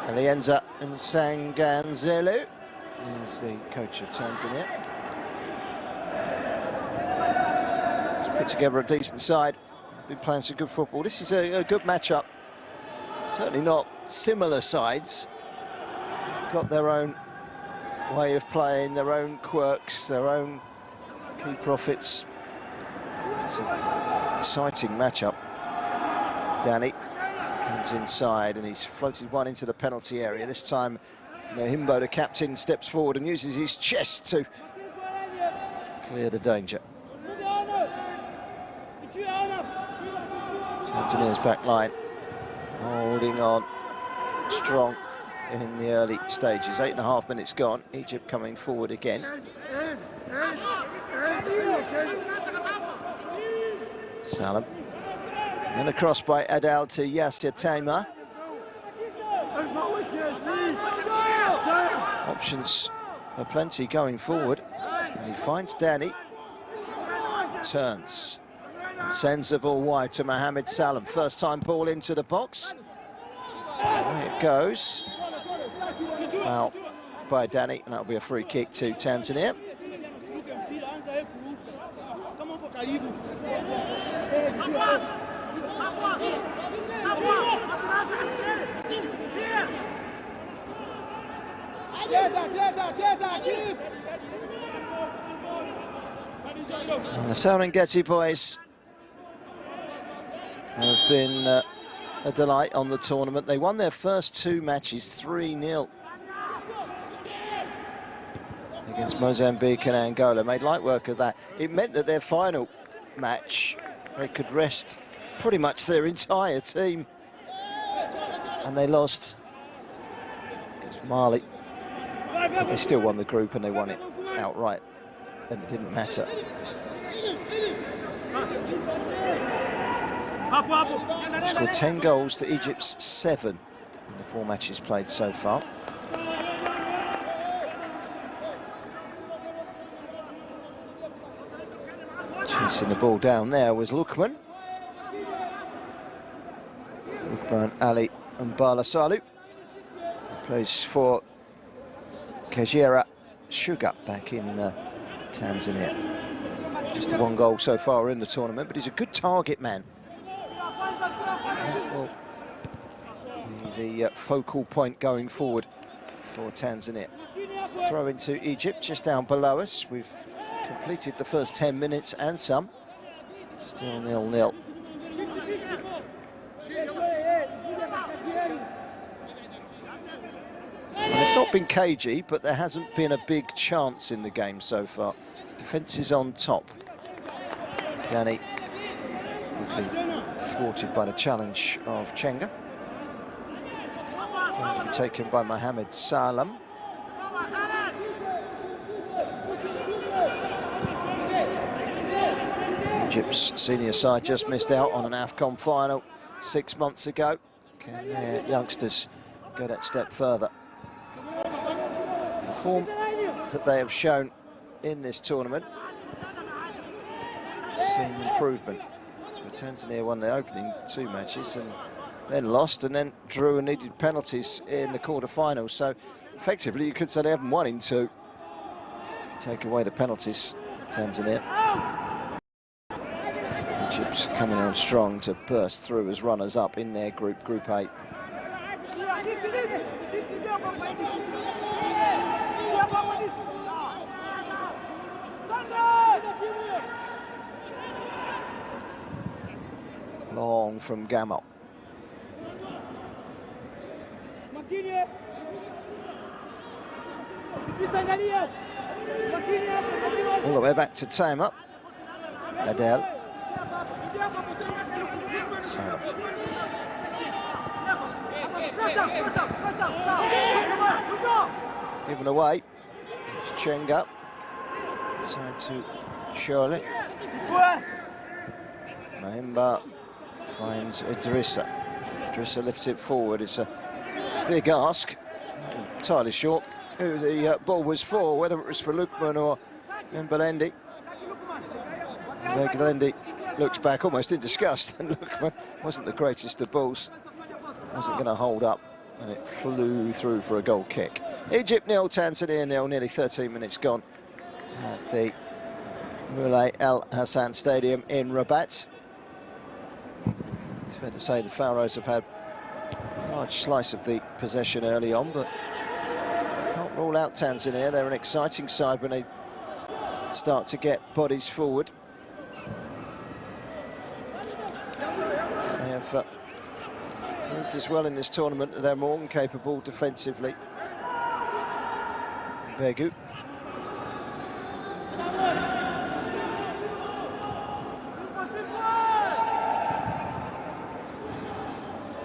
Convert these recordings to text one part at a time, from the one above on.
Alienza Msanganzelu is the coach of Tanzania. He's put together a decent side. They've been playing some good football. This is a good matchup. Certainly not similar sides. They've got their own way of playing, their own quirks, their own key profits. It's an exciting matchup. Danny comes inside and he's floated one into the penalty area. This time Mahimbo, the captain, steps forward and uses his chest to clear the danger. Tanzania's back line holding on strong in the early stages. 8.5 minutes gone. Egypt coming forward again. Salam. And across by Adal to Yasir Taima. Options are plenty going forward. And he finds Danny. Turns. And sends the ball wide to Mohamed Salam. First time ball into the box. There it goes. Foul by Danny, and that'll be a free kick to Tanzania. And the Serengeti boys have been a delight on the tournament. They won their first 2 matches 3-0 against Mozambique and Angola. Made light work of that. It meant that their final match, they could rest pretty much their entire team. And they lost against Mali. But they still won the group and they won it outright. And it didn't matter. Scored 10 goals to Egypt's 7 in the 4 matches played so far. Chasing the ball down there was Lukman Ali Mbala Salu. Plays for Kagera Sugar back in Tanzania. Just the 1 goal so far in the tournament, but he's a good target man. That will be the focal point going forward for Tanzania. It's a throw into Egypt just down below us. We've completed the first 10 minutes and some. Still 0-0. And it's not been cagey, but there hasn't been a big chance in the game so far. Defence is on top. Danny quickly thwarted by the challenge of Chenga. Going to be taken by Mohamed Salam. Egypt's senior side just missed out on an AFCON final 6 months ago. Can their youngsters go that step further? The form that they have shown in this tournament has seen improvement. So Tanzania won their opening 2 matches and then lost and then drew and needed penalties in the quarter-finals. So effectively you could say they haven't won in 2. If you take away the penalties, Tanzania. Egypt's coming on strong to burst through as runners-up in their group, Group 8. Long from Gamal. All the way back to Taima. Adel. Salam. Given away. It's Chenga. Side to Shirley. Mahimba finds Idrissa. Idrissa lifts it forward. It's a big ask. Not entirely sure who the ball was for, whether it was for Lukman or Mbelendi. Mbelendi looks back almost in disgust, and look, wasn't the greatest of balls. Wasn't going to hold up, and it flew through for a goal kick. Egypt 0, Tanzania 0, nearly 13 minutes gone at the Moulay El Hassan Stadium in Rabat. It's fair to say the Pharaohs have had a large slice of the possession early on, but can't rule out Tanzania. They're an exciting side when they start to get bodies forward. They have moved as well in this tournament. They're more than capable defensively. Begu.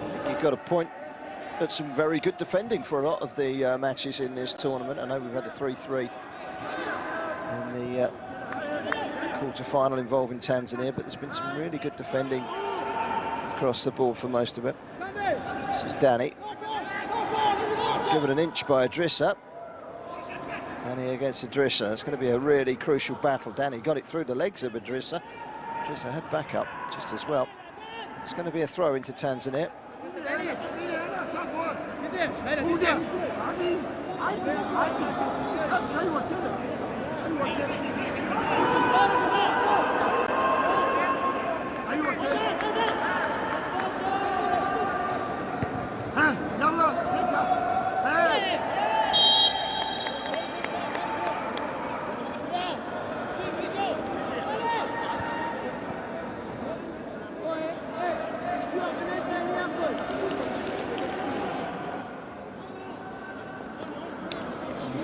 I think you've got a point at some very good defending for a lot of the matches in this tournament. I know we've had a 3-3 in the quarter-final involving Tanzania, but there's been some really good defending across the board for most of it. This is Danny. Given an inch by Idrissa. Danny against Idrissa. That's going to be a really crucial battle. Danny got it through the legs of Idrissa. Idrissa had back up just as well. It's going to be a throw into Tanzania.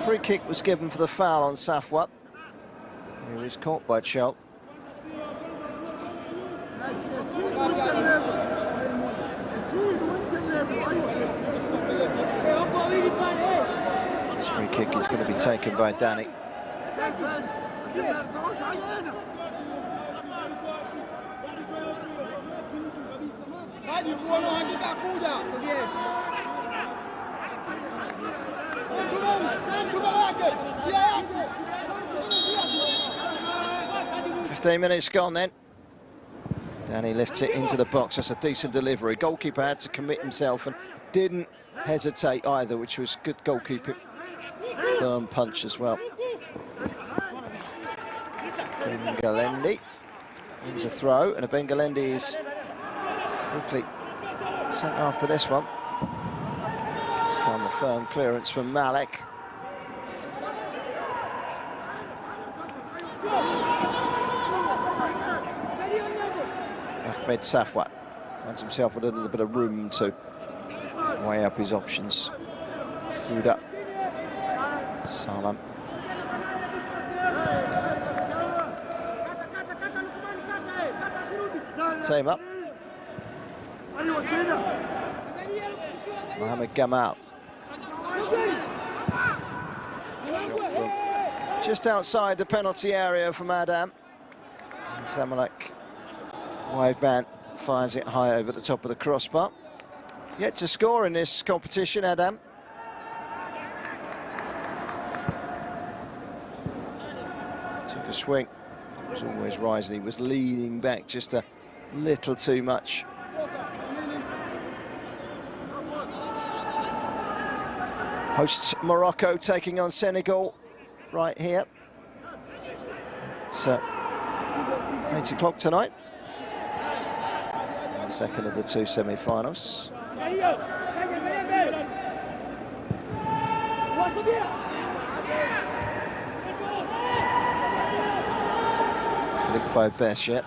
'Free kick was given for the foul on Safwa. He was caught by Chol. This free kick is going to be taken by Danny. "15 minutes gone then." Danny lifts it into the box. That's a decent delivery. Goalkeeper had to commit himself and didn't hesitate either, which was good goalkeeping. Firm punch as well. Bengalendi wins a throw, and Bengalendi is quickly sent after this one. This time a firm clearance from Malik. Ahmed Safwa finds himself with a little bit of room to weigh up his options. Fuda. Salam. Team up. Mohamed Gamal. Shot from just outside the penalty area from Adam. Zamalek wide man fires it high over the top of the crossbar. Yet to score in this competition, Adam. Took a swing. He was always rising. He was leaning back just a little too much. Hosts Morocco taking on Senegal right here. It's 8 o'clock tonight. The second of the two semi-finals. Flicked by Beshet.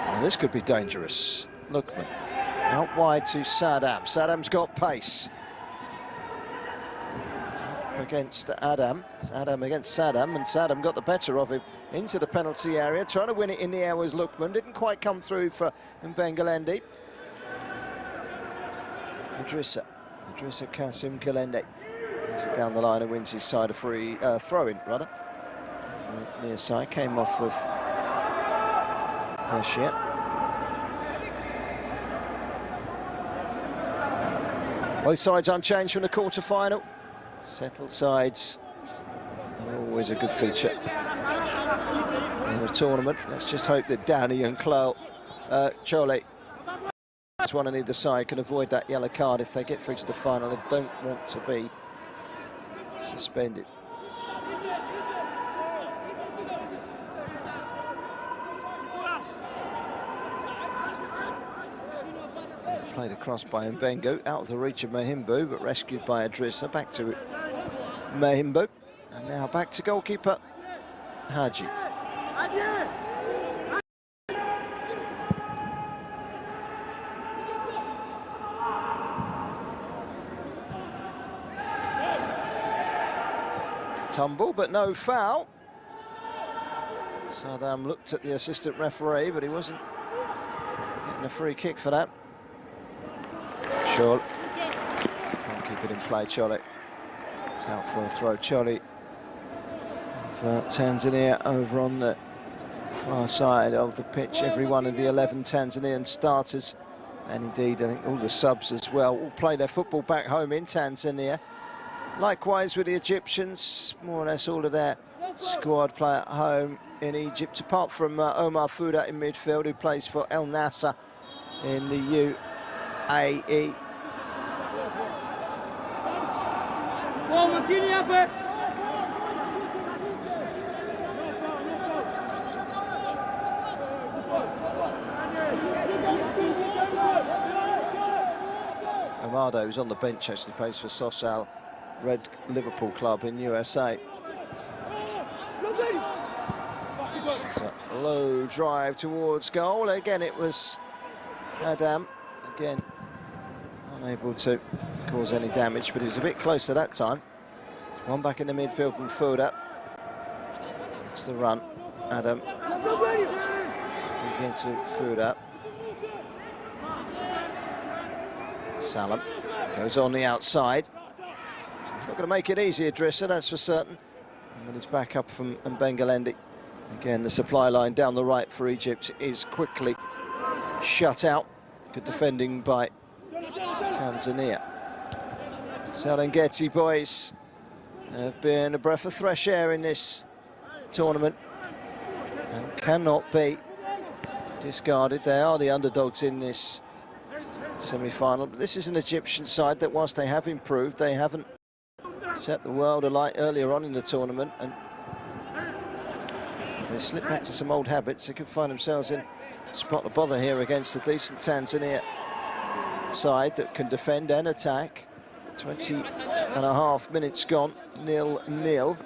And this could be dangerous. Lookman out wide to Saddam. Saddam's got pace. Against Adam. It's Adam against Saddam, and Saddam got the better of him into the penalty area. Trying to win it in the air was Lookman. Didn't quite come through for Bengalendi. Idrissa Kasim Kalende wins it down the line and wins his side a free throw-in, rather. Near side came off of Bashir. Both sides unchanged from the quarter-final. Settled sides, always a good feature. in a tournament. Let's just hope that Danny and Chole, that's one on either side, can avoid that yellow card if they get through to the final. They don't want to be suspended. Played across by Mbengu, out of the reach of Mahimbu, but rescued by Idrissa. Back to Mahimbu, and now back to goalkeeper Haji. Tumble, but no foul. Saddam looked at the assistant referee, but he wasn't getting a free kick for that. Chole can't keep it in play. Chole, it's out for a throw. Chole for Tanzania over on the far side of the pitch. Every one of the 11 Tanzanian starters, and indeed I think all the subs as well, all play their football back home in Tanzania. Likewise with the Egyptians, more or less all of their squad play at home in Egypt, apart from Omar Fouda in midfield, who plays for El Nasser in the UAE. Amado, who's on the bench, actually plays for Sosal Red Liverpool club in USA. It's a low drive towards goal. Again, it was Adam, again, unable to cause any damage, but he was a bit closer that time. There's one back in the midfield from Fouda. It's the run. Adam against Fouda. Salam goes on the outside. He's not going to make it easy, Idrissa, that's for certain. And when he's back up from Mbengalendi, again, the supply line down the right for Egypt is quickly shut out. Good defending by Tanzania. Serengeti boys have been a breath of fresh air in this tournament and cannot be discarded. They are the underdogs in this semi-final, but this is an Egyptian side that, whilst they have improved, they haven't set the world alight earlier on in the tournament, and if they slip back to some old habits, they could find themselves in spot of bother here against a decent Tanzania side that can defend and attack. 20.5 minutes gone, 0-0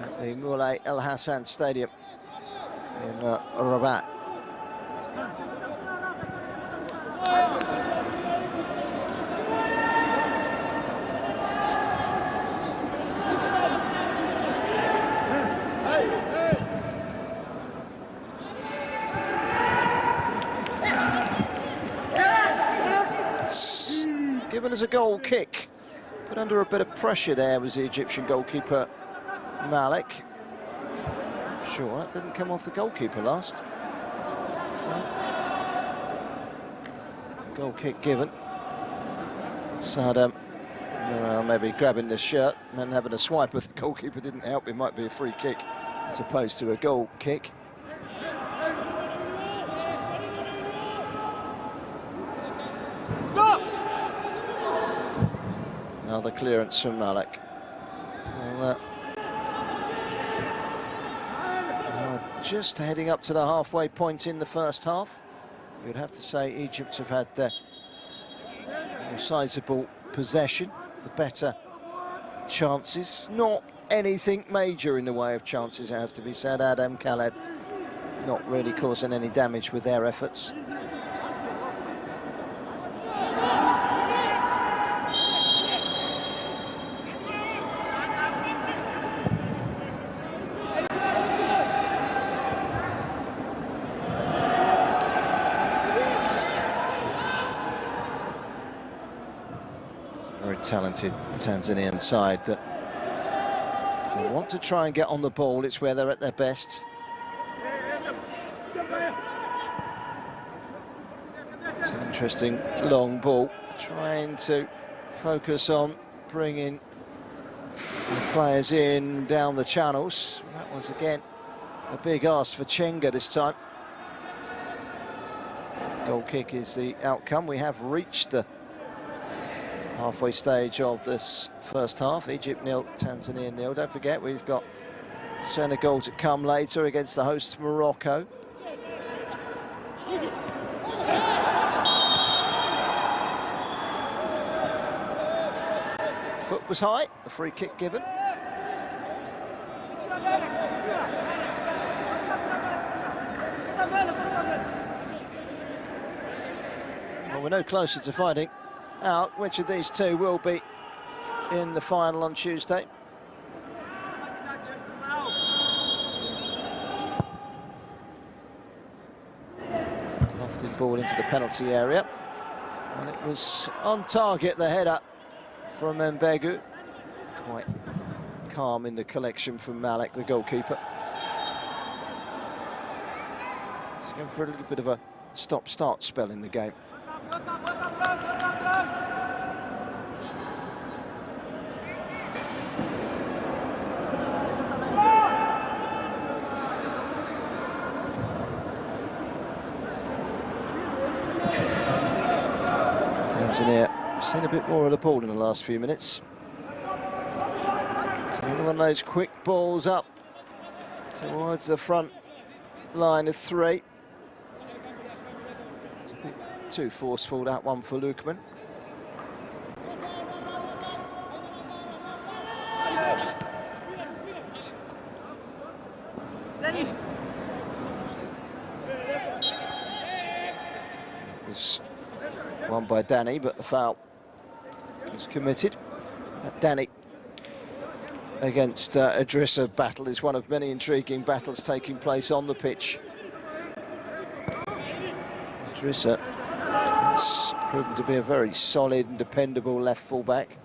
at the Moulay El Hassan Stadium in Rabat. Given as a goal kick, put under a bit of pressure there was the Egyptian goalkeeper Malik. Sure, that didn't come off the goalkeeper last. Goal kick given. Saddam maybe grabbing the shirt and having a swipe with the goalkeeper didn't help. It might be a free kick as opposed to a goal kick. Another clearance from Malik. Well, just heading up to the halfway point in the first half. We'd have to say Egypt have had the more sizable possession, the better chances. Not anything major in the way of chances, it has to be said. Adam Khaled not really causing any damage with their efforts. Talented Tanzanian side that they want to try and get on the ball. It's where they're at their best. It's an interesting long ball, trying to focus on bringing the players in down the channels. That was again A big ask for Chenga this time. Goal kick is the outcome. We have reached the halfway stage of this first half. Egypt 0, Tanzania 0. Don't forget, we've got Senegal to come later against the host Morocco. Foot was high, the free kick given. Well, we're no closer to finding out which of these two will be in the final on Tuesday. So lofted ball into the penalty area, and it was on target, the header from Mbegu. Quite calm in the collection from Malik, the goalkeeper. He's going for a little bit of a stop-start spell in the game. Tanzania have seen a bit more of the ball in the last few minutes. It's another one of those quick balls up towards the front line of three. It's a bit too forceful, that one, for Lukman. It was won by Danny, but the foul was committed. That Danny against Idrissa battle is one of many intriguing battles taking place on the pitch. Idrissa has proven to be a very solid and dependable left full-back.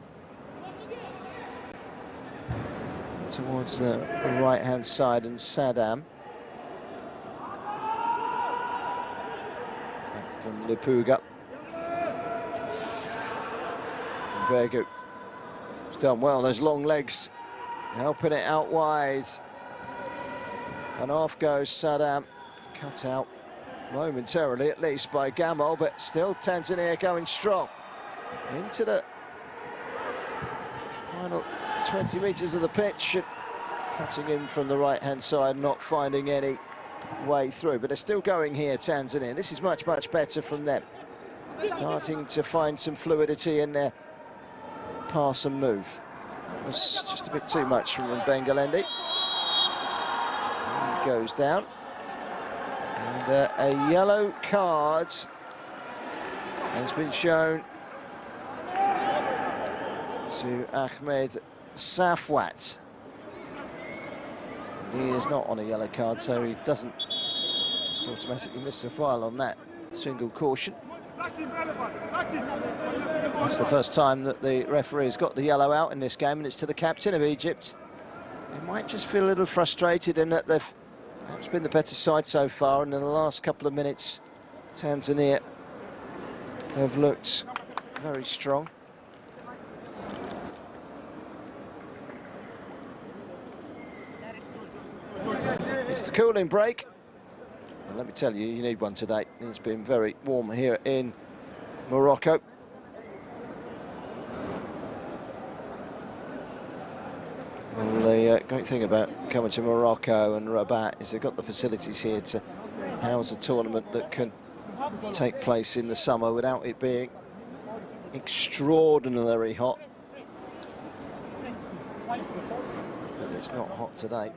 Towards the right-hand side, and Saddam. Back from Lipuga. Mbegu. He's done well, those long legs, helping it out wide. And off goes Saddam, cut out momentarily at least by Gamal, but still Tanzania going strong into the final 20 metres of the pitch, cutting in from the right-hand side, not finding any way through, but they're still going here, Tanzania. This is much, much better from them. Starting to find some fluidity in their pass and move. That was just a bit too much from Bengalende. He goes down. And a yellow card has been shown to Ahmed Safwat. He is not on a yellow card, so he doesn't just automatically miss the file on that single caution. It's the first time that the referee's got the yellow out in this game, and it's to the captain of Egypt. He might just feel a little frustrated in that they've perhaps been the better side so far, and in the last couple of minutes, Tanzania have looked very strong. It's the cooling break. And let me tell you, you need one today. It's been very warm here in Morocco. Well, the great thing about coming to Morocco and Rabat is they've got the facilities here to house a tournament that can take place in the summer without it being extraordinarily hot. But it's not hot today.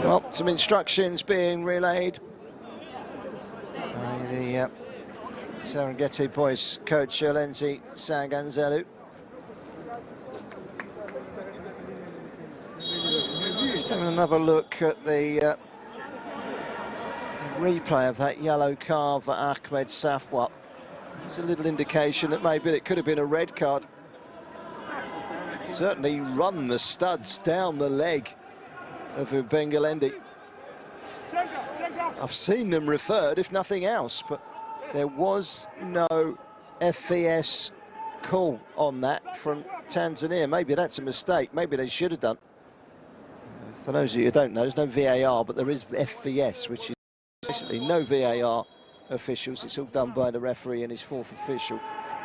Well, some instructions being relayed by the Serengeti boys coach Lenzi Sanganzelu. Just having another look at the replay of that yellow card for Ahmed Safwat. There's a little indication that maybe it could have been a red card. Certainly run the studs down the leg of Bengalendi. I've seen them referred, if nothing else, but there was no FVS call on that from Tanzania. Maybe that's a mistake. Maybe they should have done. For those of you who don't know, there's no VAR, but there is FVS, which is basically no VAR officials. It's all done by the referee and his fourth official.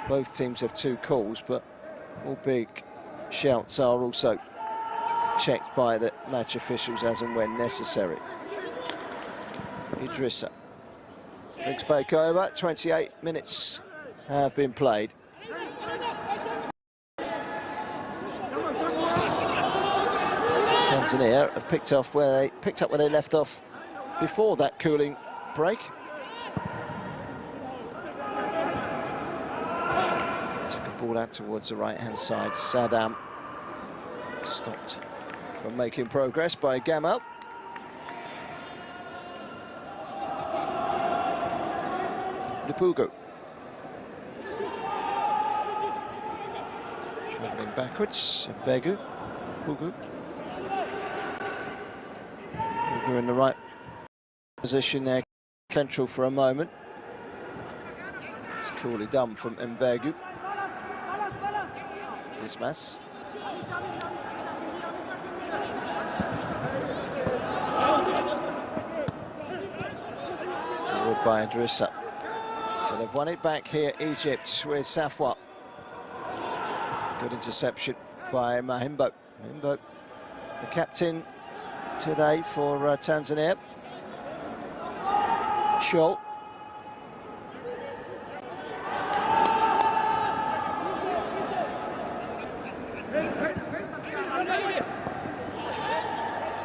Both teams have 2 calls, but all big shouts are also checked by the match officials as and when necessary. Idrissa drinks back over. 28 minutes have been played. Tanzania have picked up where they left off before that cooling break. Took a ball out towards the right-hand side. Saddam stopped from making progress by Gamal. Pugu travelling backwards. Pugu in the right position there, central for a moment. It's coolly done from Mbegu. Dismas. Forward by Idrissa. But they've won it back here, Egypt, with Safwa. Good interception by Mahimbo. Mahimbo, the captain today for Tanzania. Scholl.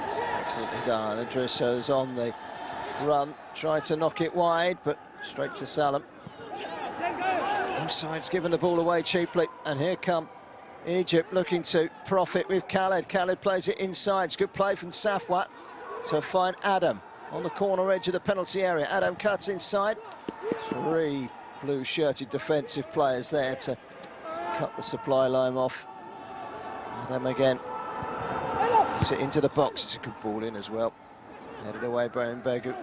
It's excellently done. Idrissa's on the run, tried to knock it wide, but straight to Salam. Both sides giving the ball away cheaply, and here come Egypt looking to profit with Khaled. Khaled plays it inside. It's good play from Safwa to find Adam on the corner edge of the penalty area. Adam cuts inside. 3 blue-shirted defensive players there to cut the supply line off. Adam again. Puts it into the box. It's a good ball in as well. Headed away by Mbegu.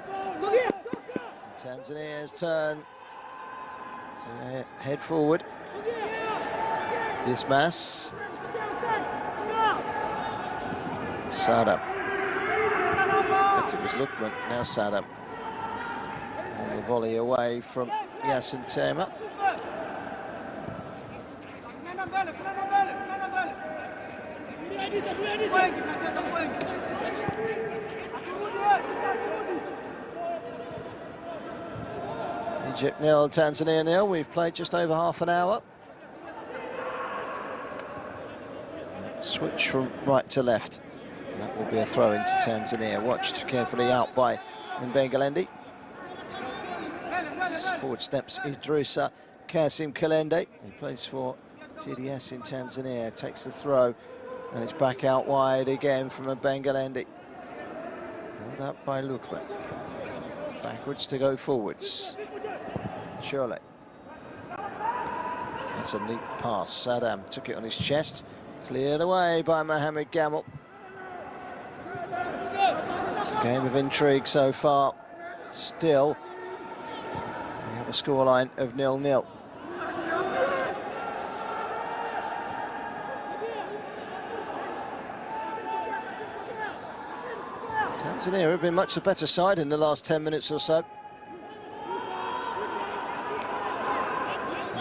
Tanzania's turn to head forward. Dismas. Saddam. In fact, it was Lukman, now Saddam. On the volley away from Yasin Tema. Egypt 0, Tanzania 0. We've played just over half an hour. Switch from right to left. And that will be a throw into Tanzania. Watched carefully out by Mbengalendi. Forward steps Idrissa Kasim Kalende. He plays for TDS in Tanzania. Takes the throw. And it's back out wide again from Mbengalendi. Held up by Lukman. Backwards to go forwards. Surely. That's a neat pass. Saddam took it on his chest. Cleared away by Mohamed Gamal. It's a game of intrigue so far. Still, we have a scoreline of 0-0. Tanzania have been much the better side in the last 10 minutes or so.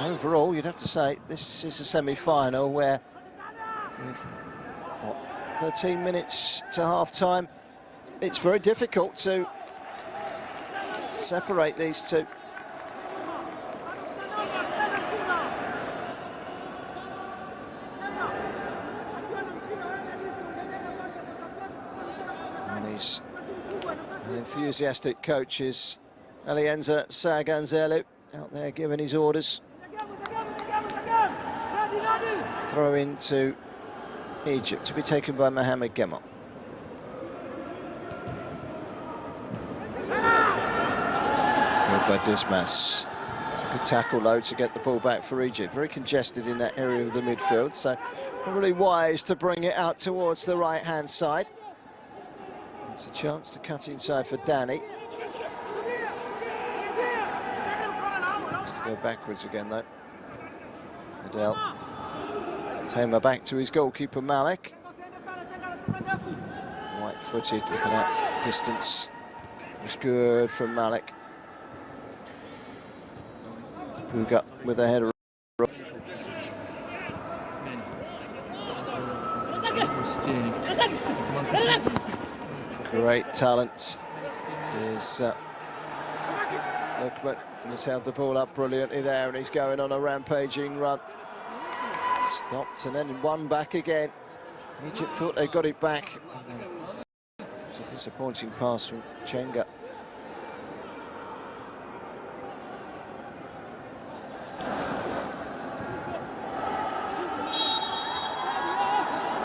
Overall, you'd have to say this is a semi-final where, with what, 13 minutes to half-time, it's very difficult to separate these two. And he's an enthusiastic coach, is Alienza Saganzelu, out there giving his orders. Throw into Egypt to be taken by Mohamed Gamal. Killed by Dismas. Good tackle though to get the ball back for Egypt. Very congested in that area of the midfield, so really wise to bring it out towards the right-hand side. It's a chance to cut inside for Danny. Has to go backwards again though. Adele. Tamer back to his goalkeeper Malik. White-footed, looking at distance. It's good from Malik. Puga with a header. Great talent is Lukman. He's held the ball up brilliantly there, and he's going on a rampaging run. Stopped and then one back again. Egypt thought they got it back. It's a disappointing pass from Chenga.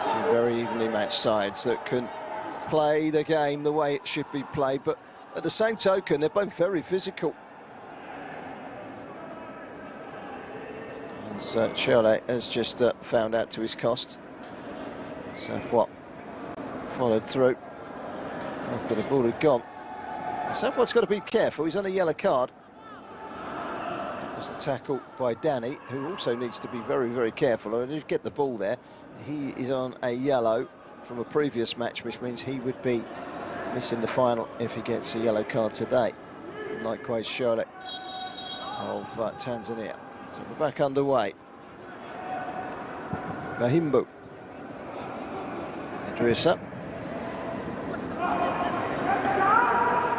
Two very evenly matched sides that can play the game the way it should be played, but at the same token, they're both very physical. As Cholet has just found out to his cost. Safwat followed through after the ball had gone. Safwat's got to be careful, he's on a yellow card. That was the tackle by Danny, who also needs to be very, very careful. And if you get the ball there, he is on a yellow from a previous match, which means he would be missing the final if he gets a yellow card today. Likewise, Cholet of Tanzania. So we're back underway. Mahimbu. Idrissa.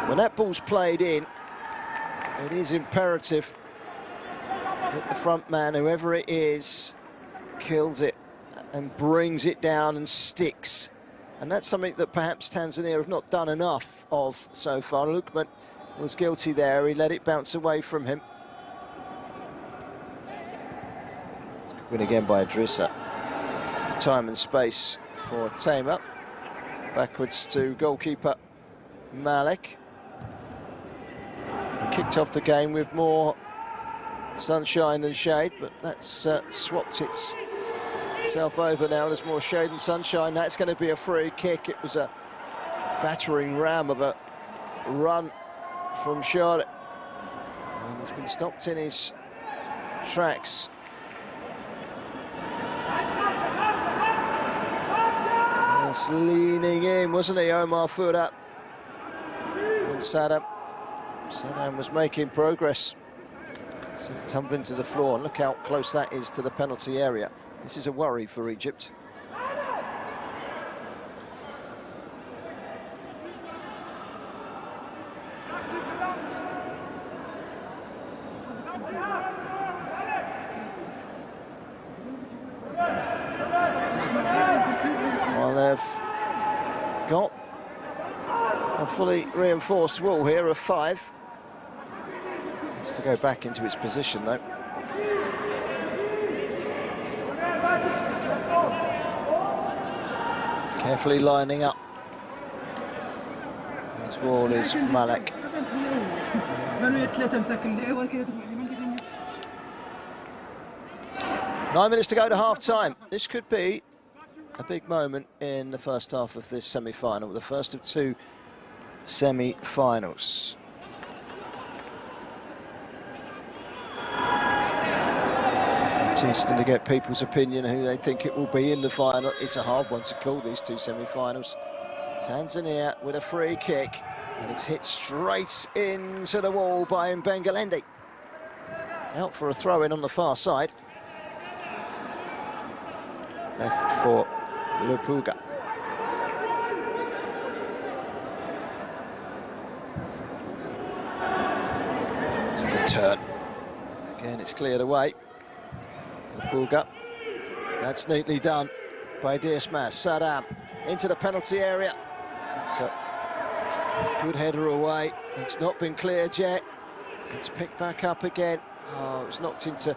When that ball's played in, it is imperative that the front man, whoever it is, kills it and brings it down and sticks. And that's something that perhaps Tanzania have not done enough of so far. Lukman was guilty there, he let it bounce away from him. Win again by Idrissa. Time and space for Tamer. Backwards to goalkeeper Malik. He kicked off the game with more sunshine than shade, but that's swapped itself over now. There's more shade and sunshine. That's going to be a free kick. It was a battering ram of a run from Charlotte. And he's been stopped in his tracks. Just leaning in, wasn't he, Omar Furat? And Saddam was making progress. So tumbling to the floor, and look how close that is to the penalty area. This is a worry for Egypt. Well, they've got a fully reinforced wall here of 5. Has to go back into its position though. Carefully lining up. His wall is Malek. 9 minutes to go to half-time. This could be a big moment in the first half of this semi-final, the first of 2 semi-finals. Interesting to get people's opinion who they think it will be in the final. It's a hard one to call, these 2 semi-finals. Tanzania with a free kick, and it's hit straight into the wall by Mbengalendi. It's out for a throw-in on the far side. Left for Lupuga. It's a good turn. Again, it's cleared away. Lupuga. That's neatly done by Diasmas. Saddam into the penalty area. So, good header away. It's not been cleared yet. It's picked back up again. Oh, it was knocked into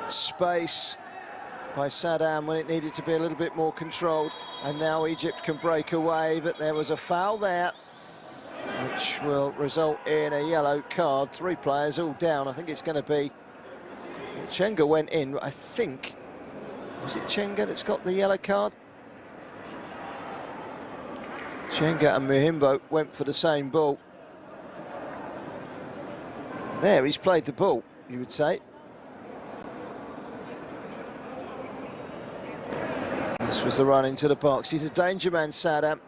space by Saddam when it needed to be a little bit more controlled, and now Egypt can break away, but there was a foul there which will result in a yellow card. 3 players all down. I think it's going to be Chenga went in. I think, was it Chenga that's got the yellow card? Chenga and Muhimbo went for the same ball. There, he's played the ball, you would say. This was the run into the box. He's a danger man, Saddam.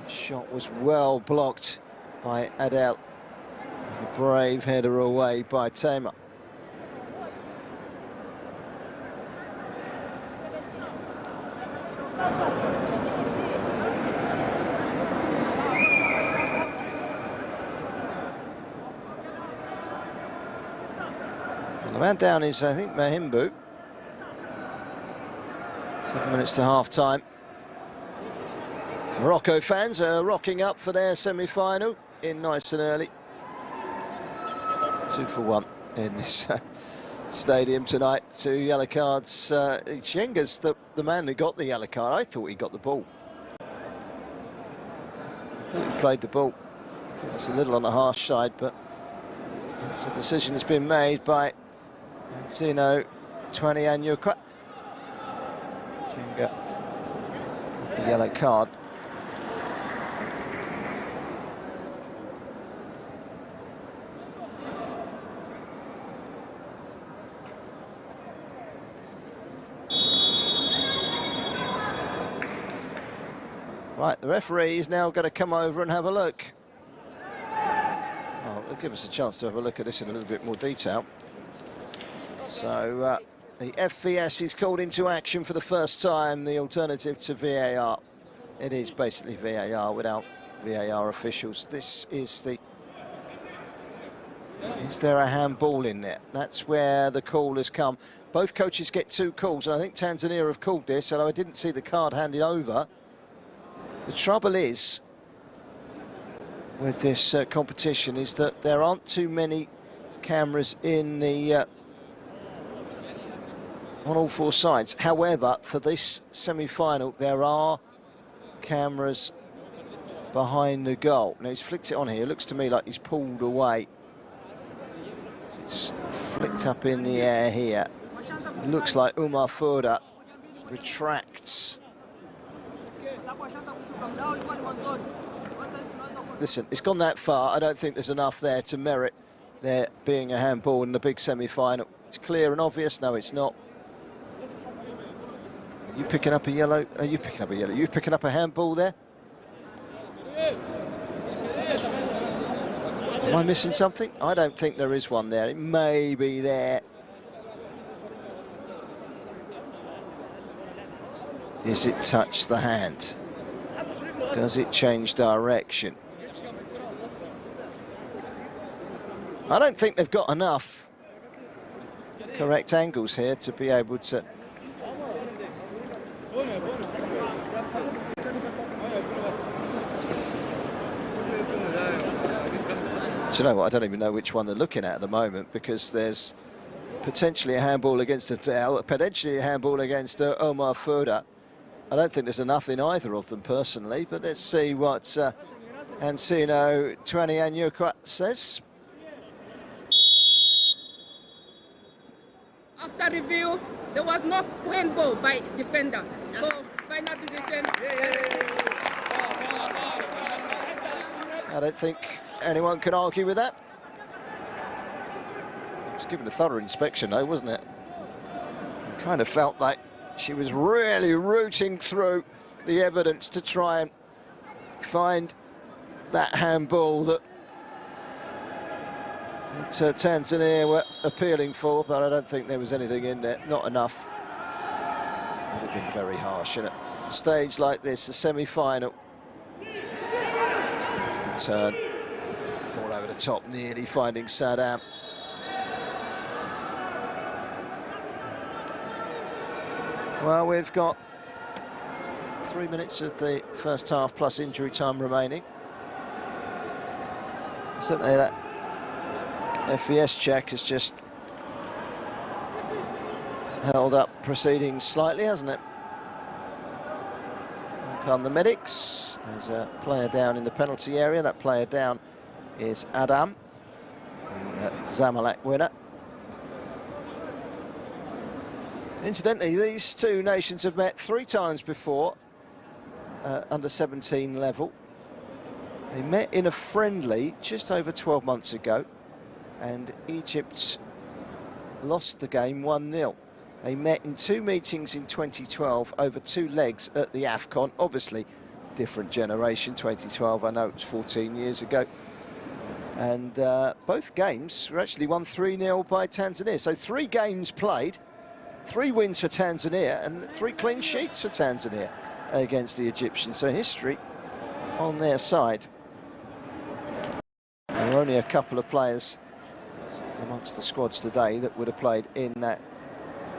The shot was well blocked by Adel. A brave header away by Tamer. Well, the man down is, I think, Mahimbu. 7 minutes to half-time. Morocco fans are rocking up for their semi-final in nice and early. 2 for 1 in this stadium tonight. 2 yellow cards. Chenga's the man that got the yellow card. I thought he got the ball. I thought he played the ball. I think it's a little on the harsh side, but that's a decision that's been made by Encino Twanianyukwa. Chenga got the yellow card. Right, the referee is now going to come over and have a look. Oh, it'll give us a chance to have a look at this in a little bit more detail. So the FVS is called into action for the first time, the alternative to VAR. It is basically VAR without VAR officials. This is the... Is there a handball in there? That's where the call has come. Both coaches get 2 calls, and I think Tanzania have called this, although I didn't see the card handed over. The trouble is, with this competition, is that there aren't too many cameras in the on all 4 sides. However, for this semi-final, there are cameras behind the goal. Now, he's flicked it on here. It looks to me like he's pulled away. It's flicked up in the air here. It looks like Umar Foda retracts. Listen, it's gone that far. I don't think there's enough there to merit there being a handball in the big semi-final. It's clear and obvious. No, it's not. Are you picking up a yellow? Are you picking up a yellow? Are you picking up a handball there? Am I missing something? I don't think there is one there. It may be there. Does it touch the hand? Does it change direction? I don't think they've got enough correct angles here to be able to... Do you know what? I don't even know which one they're looking at the moment, because there's potentially a handball against Adel, potentially a handball against Omar Foda. I don't think there's enough in either of them personally, but let's see what Encino Twanianyukwa says. After review, there was no handball by defender. So final decision. I don't think anyone can argue with that. It was given a thorough inspection though, wasn't it? Kind of felt like she was really rooting through the evidence to try and find that handball that Tanzania were appealing for, but I don't think there was anything in there, not enough. It would have been very harsh in a stage like this, a semi-final. Good turn, all over the top, nearly finding Saddam. Well, we've got 3 minutes of the first half plus injury time remaining. Certainly that FVS check has just held up proceedings slightly, hasn't it? Here come the medics. There's a player down in the penalty area. That player down is Adam, the Zamalek winner. Incidentally, these 2 nations have met 3 times before, under 17 level. They met in a friendly just over 12 months ago, and Egypt lost the game 1-0. They met in 2 meetings in 2012 over 2 legs at the AFCON. Obviously, different generation, 2012, I know it was 14 years ago. And both games were actually won 3-0 by Tanzania. So 3 games played, 3 wins for Tanzania and 3 clean sheets for Tanzania against the Egyptians. So history on their side. There were only a couple of players amongst the squads today that would have played in that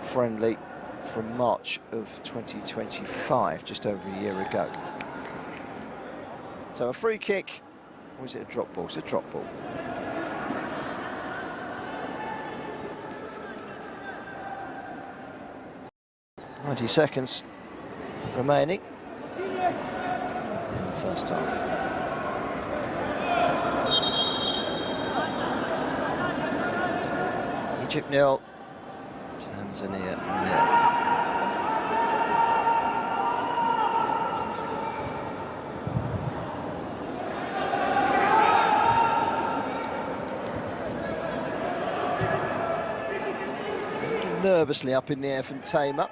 friendly from March of 2025, just over a year ago. So a free kick, or is it a drop ball? It's a drop ball. "90 seconds remaining in the first half." Egypt 0, Tanzania 0. Nervously up in the air from Tamer.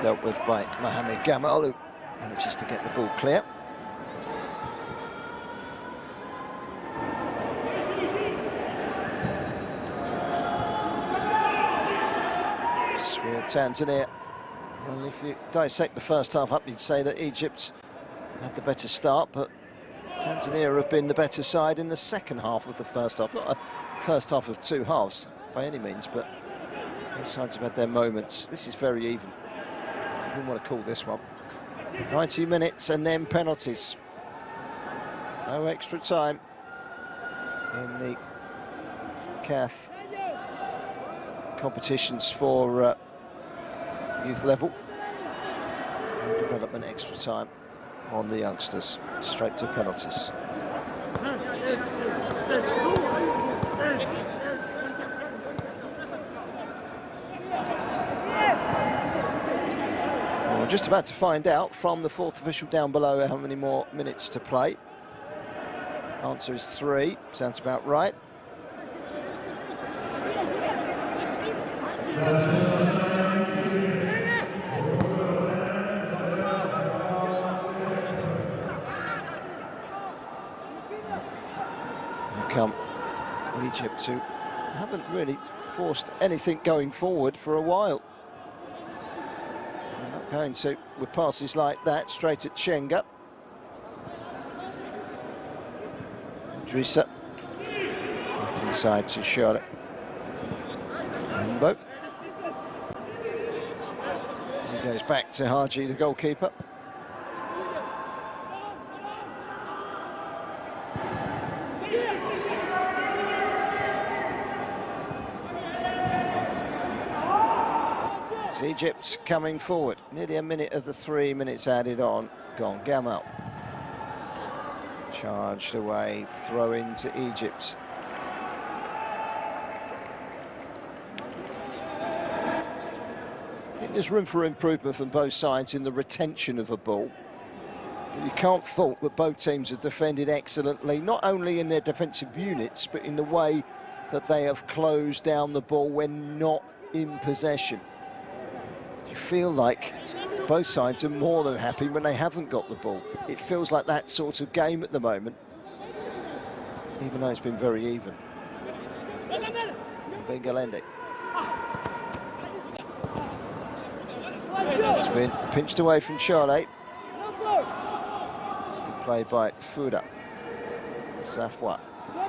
Dealt with by Mohamed Gamal, who manages to get the ball clear. Tanzania. Well, if you dissect the first half up, you'd say that Egypt had the better start, but Tanzania have been the better side in the second half of the first half. Not a first half of 2 halves by any means, but both sides have had their moments. This is very even. You wouldn't want to call this one. 90 minutes and then penalties. No extra time in the CAF competitions for youth level. No development extra time on the youngsters. Straight to penalties. Well, we're just about to find out from the 4th official down below how many more minutes to play. Answer is 3. Sounds about right. Come Egypt, who haven't really forced anything going forward for a while. They're not going to with passes like that straight at Chenga. Drissa back inside to Charlotte. Rambo. He goes back to Haji, the goalkeeper. It's Egypt coming forward. Nearly a minute of the 3 minutes added on. Gone. Gamal. Charged away. Throw into Egypt. I think there's room for improvement from both sides in the retention of a ball. But you can't fault that both teams have defended excellently, not only in their defensive units, but in the way that they have closed down the ball when not in possession. You feel like both sides are more than happy when they haven't got the ball. It feels like that sort of game at the moment, even though it's been very even. Bengalende. It's been pinched away from Charlie. It's been played by Fuda. Safwa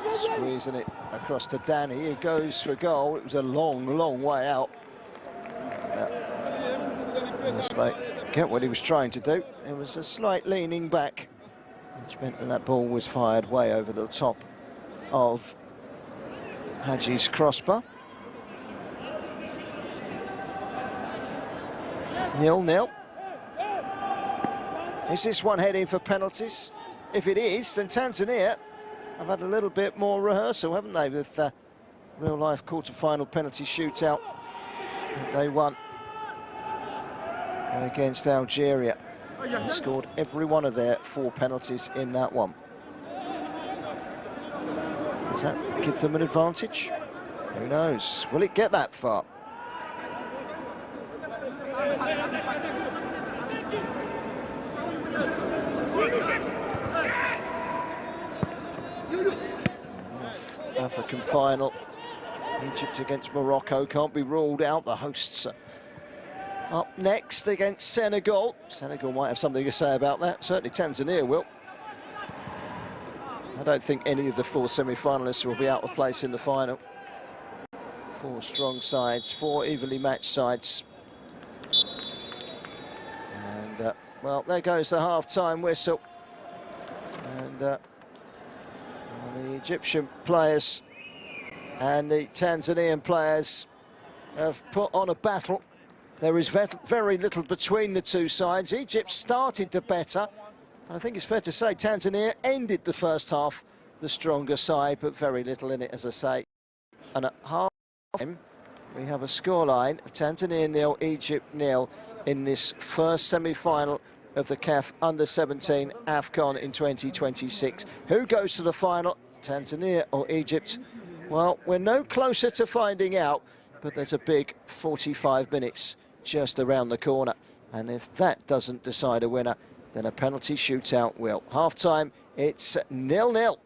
squeezing it across to Danny, who goes for goal. It was a long, long way out. They get what he was trying to do. There was a slight leaning back, which meant that ball was fired way over the top of Haji's crossbar. 0-0. Is this one heading for penalties? If it is, then Tanzania have had a little bit more rehearsal, haven't they, with real-life quarter-final penalty shootout that they won against Algeria. He scored every one of their 4 penalties in that one. Does that give them an advantage? Who knows? Will it get that far? North African final. Egypt against Morocco can't be ruled out. The hosts up next against Senegal. Senegal might have something to say about that. Certainly Tanzania will. I don't think any of the 4 semi-finalists will be out of place in the final. 4 strong sides, 4 evenly matched sides. And, well, there goes the half-time whistle. And the Egyptian players and the Tanzanian players have put on a battle. There is very little between the 2 sides. Egypt started the better. And I think it's fair to say Tanzania ended the first half the stronger side, but very little in it, as I say. And at half-time, we have a scoreline of Tanzania 0, Egypt 0 in this first semi-final of the CAF Under-17 AFCON in 2026. Who goes to the final, Tanzania or Egypt? Well, we're no closer to finding out, but there's a big 45 minutes just around the corner. And if that doesn't decide a winner, then a penalty shootout will. Half-time, it's 0-0.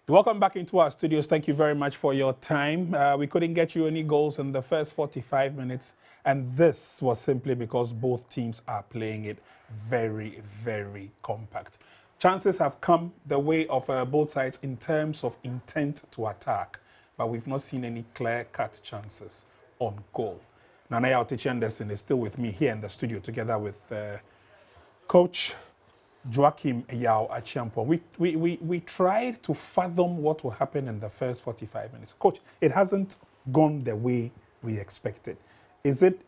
Welcome back into our studios. Thank you very much for your time. We couldn't get you any goals in the first 45 minutes, and this was simply because both teams are playing it very, very compact. Chances have come the way of both sides in terms of intent to attack, but we've not seen any clear-cut chances on goal. Nanaya Otechi-Anderson is still with me here in the studio together with Coach Joachim Yao Achiampo. We tried to fathom what will happen in the first 45 minutes. Coach, it hasn't gone the way we expected. Is it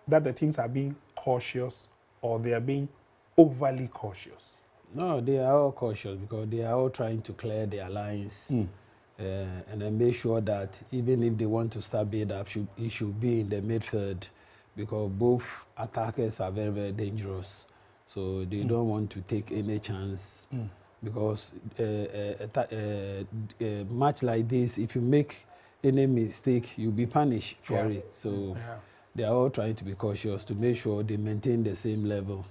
that the teams are being cautious or they are being overly cautious? No, they are all cautious because they are all trying to clear their lines and then make sure that even if they want to start build up, it should be in the midfield because both attackers are very, very dangerous. So they don't want to take any chance because a match like this, if you make any mistake, you'll be punished for it. So they are all trying to be cautious to make sure they maintain the same level.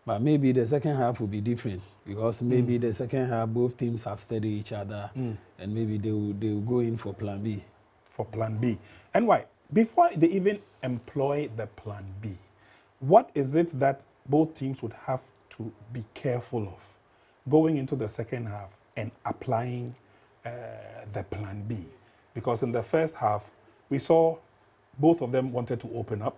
But maybe the second half will be different because maybe the second half, both teams have studied each other and maybe they will go in for plan B. For plan B. And why? Before they even employ the plan B, what is it that both teams would have to be careful of going into the second half and applying the plan B? Because in the first half, we saw both of them wanted to open up.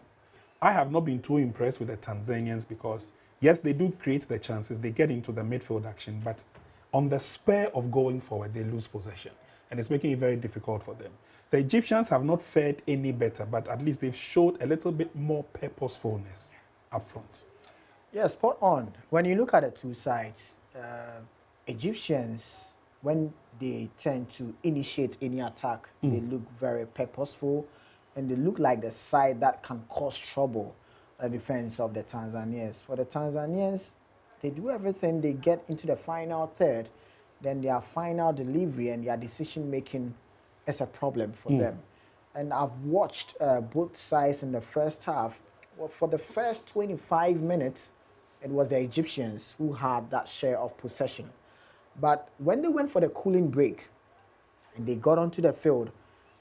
I have not been too impressed with the Tanzanians because, yes, they do create the chances. They get into the midfield action, but on the spur of going forward, they lose possession. And it's making it very difficult for them. The Egyptians have not fared any better, but at least they've showed a little bit more purposefulness up front. Yeah, spot on. When you look at the two sides, Egyptians, when they tend to initiate any attack, they look very purposeful and they look like the side that can cause trouble at the defense of the Tanzanians. For the Tanzanians, they do everything, they get into the final third, then their final delivery and their decision making is a problem for them. And I've watched both sides in the first half. Well, for the first 25 minutes, it was the Egyptians who had that share of possession. But when they went for the cooling break and they got onto the field,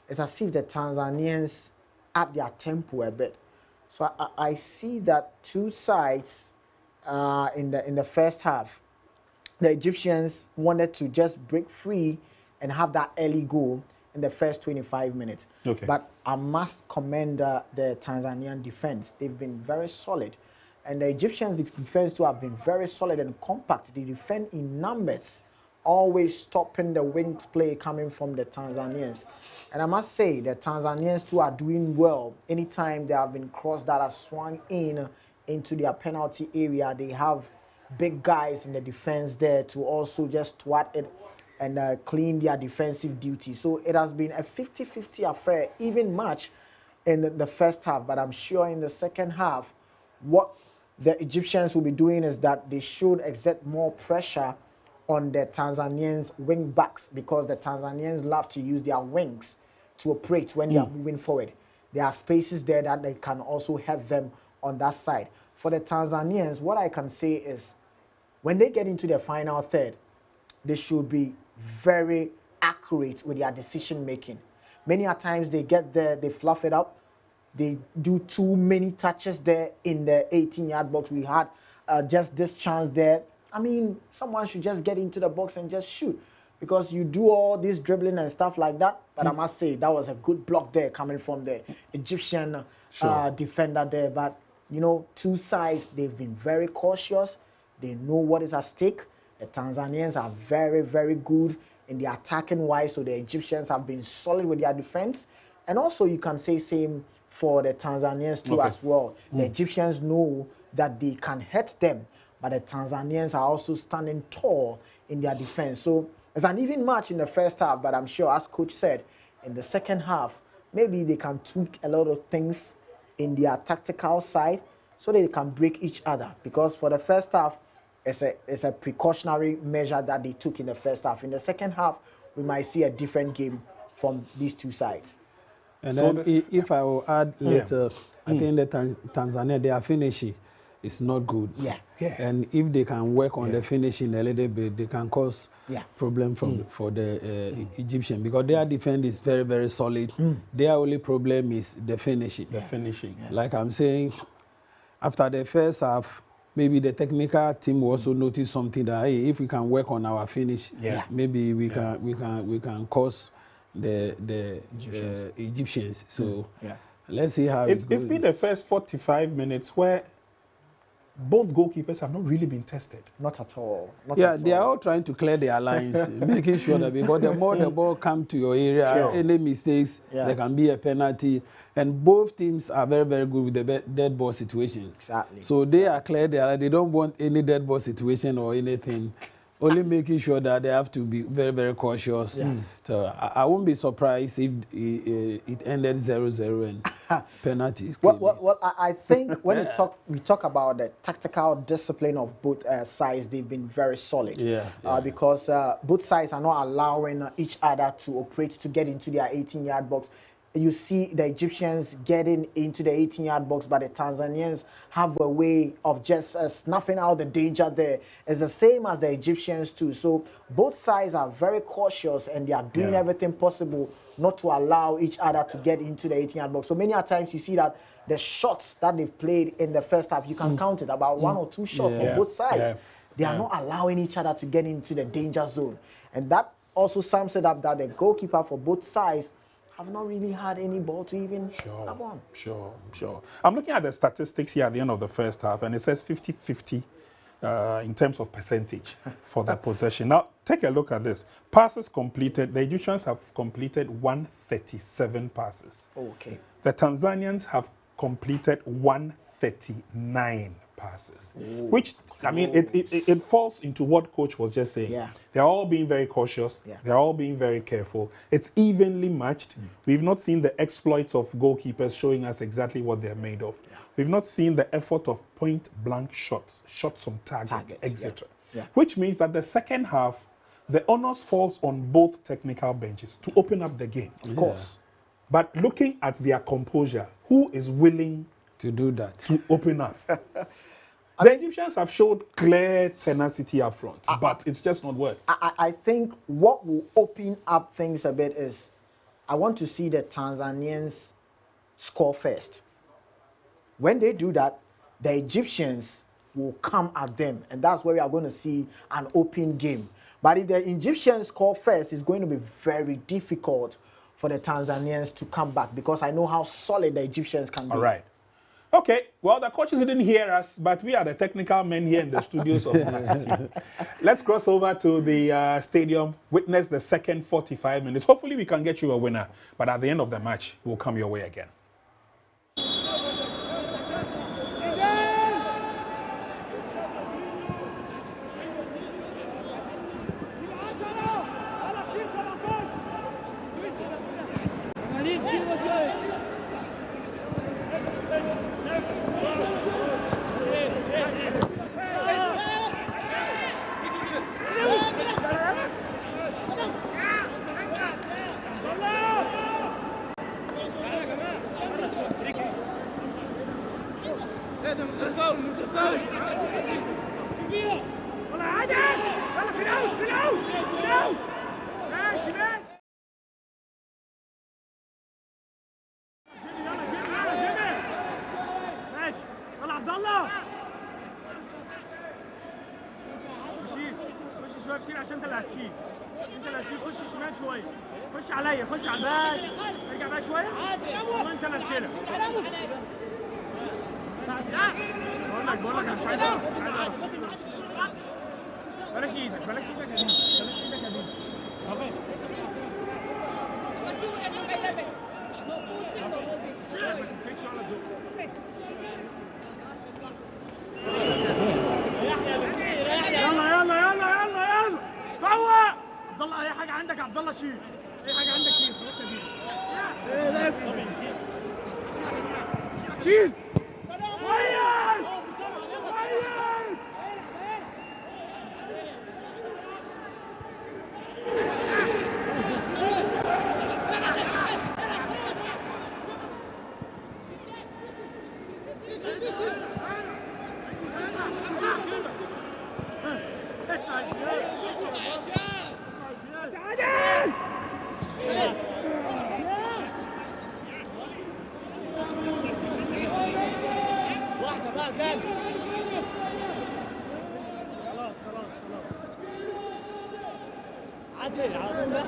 it's as if the Tanzanians upped their tempo a bit. So I see that two sides in the first half. The Egyptians wanted to just break free and have that early goal in the first 25 minutes. Okay. But I must commend the Tanzanian defense. They've been very solid. And the Egyptians' defense too have been very solid and compact. They defend in numbers, always stopping the wings play coming from the Tanzanians. And I must say, the Tanzanians too are doing well. Anytime there have been crosses that are swung into their penalty area, they have big guys in the defense there to also just twat it and clean their defensive duty. So it has been a 50-50 affair, even match in the first half. But I'm sure in the second half, what the Egyptians will be doing is that they should exert more pressure on the Tanzanians' wing backs because the Tanzanians love to use their wings to operate when they are moving forward. There are spaces there that they can also help them on that side. For the Tanzanians, what I can say is when they get into the final third, they should be very accurate with their decision making. Many a times they get there, they fluff it up. They do too many touches there in the 18-yard box. We had just this chance there. I mean, someone should just get into the box and just shoot because you do all this dribbling and stuff like that. But I must say, that was a good block there coming from the Egyptian defender there. But, you know, two sides, they've been very cautious. They know what is at stake. The Tanzanians are very, very good in the attacking wise. So the Egyptians have been solid with their defense. And also you can say same for the Tanzanians too as well. The Egyptians know that they can hurt them, but the Tanzanians are also standing tall in their defense. So it's an even match in the first half, but I'm sure, as coach said, in the second half, maybe they can tweak a lot of things in their tactical side so that they can break each other. Because for the first half, it's a precautionary measure that they took in the first half. In the second half, we might see a different game from these two sides. And so then if I will add later, I think the Tanzania, they are finishing. is not good. Yeah. And if they can work on the finishing a little bit, they can cause problem for the Egyptian, because their defense is very, very solid. Their only problem is the finishing. Like I'm saying, after the first half, maybe the technical team will also notice something that, hey, if we can work on our finish, maybe we can cause the Egyptians. So let's see how it's been the first 45 minutes where both goalkeepers have not really been tested. Not at all. They are all trying to clear their lines, making sure that, because the more the ball comes to your area, any mistakes, there can be a penalty. And both teams are very, very good with the dead ball situation. Exactly. So they are clear their line. They don't want any dead ball situation or anything. Only making sure that they have to be very, very cautious. So I won't be surprised if it ended 0-0 and penalties. Well, I think when we talk about the tactical discipline of both sides, they've been very solid. Because both sides are not allowing each other to operate to get into their 18-yard box. You see the Egyptians getting into the 18-yard box, but the Tanzanians have a way of just snuffing out the danger there. It's the same as the Egyptians too. So both sides are very cautious, and they are doing everything possible not to allow each other to get into the 18-yard box. So many times you see that the shots that they've played in the first half, you can count it, about 1 or 2 shots from both sides. They are not allowing each other to get into the danger zone. And that also sums it up that the goalkeeper for both sides have not really had any ball to even have on. Sure. I'm looking at the statistics here at the end of the first half, and it says 50-50 in terms of percentage for the possession. Now, take a look at this. Passes completed. The Egyptians have completed 137 passes. Okay. The Tanzanians have completed 139 passes, which, I mean, it falls into what coach was just saying. They're all being very cautious. They're all being very careful. It's evenly matched. We've not seen the exploits of goalkeepers showing us exactly what they're made of. We've not seen the effort of point-blank shots on target, etc. Which means that the second half, the onus falls on both technical benches to open up the game. Of course. But looking at their composure, who is willing to do that, to open up? The Egyptians have showed clear tenacity up front, but it's just not worked. I think what will open up things a bit is I want to see the Tanzanians score first. When they do that, the Egyptians will come at them, and that's where we are going to see an open game. But if the Egyptians score first, it's going to be very difficult for the Tanzanians to come back, because I know how solid the Egyptians can be. All right. Okay, well, the coaches didn't hear us, but we are the technical men here in the studios of Black. Let's cross over to the stadium, witness the second 45 minutes. Hopefully we can get you a winner, but at the end of the match, we'll come your way again. شيل عشان انت اللي هتشيل. انت اللي هتشيل. خش شمال شويه. خش عليا. خش على الباك. ارجع بقى شويه. وانت اللي هتشيلها. بقول لك انا مش عايز اعرف. بلاش ايدك. بلاش ايدك يا بيبي. بلاش ايدك يا بيبي. اوكي. ما تمسكش ولا تزق. يلا فوق. عبد الله اي حاجه عندك عبد الله شيل. اي حاجه عندك شيل. خلاص يا بيه. شيل. كويس. واحدة بقى تاني. خلاص عدل على طول بقى.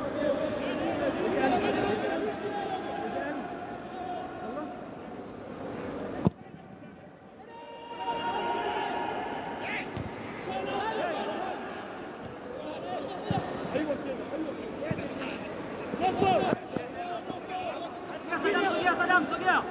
ايوه كده يا سلام صقيع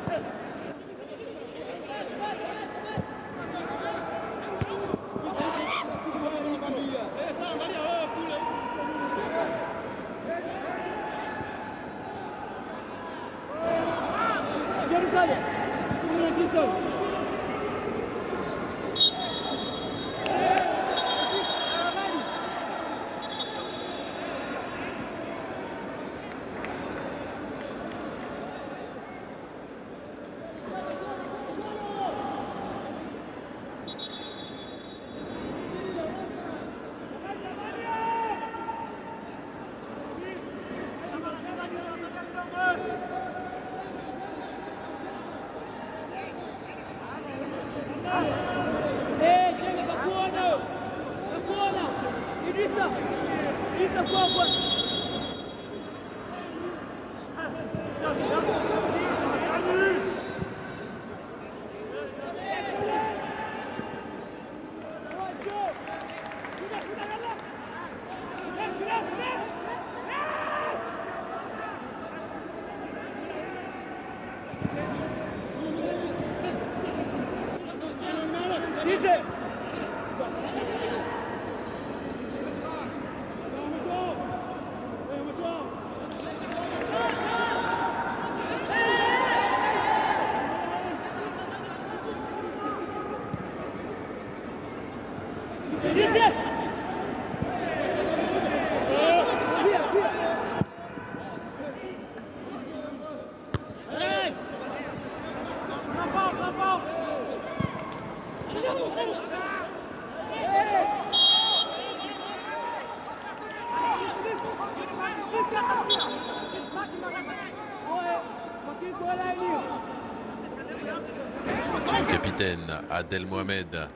Le capitaine Adel Mohamed.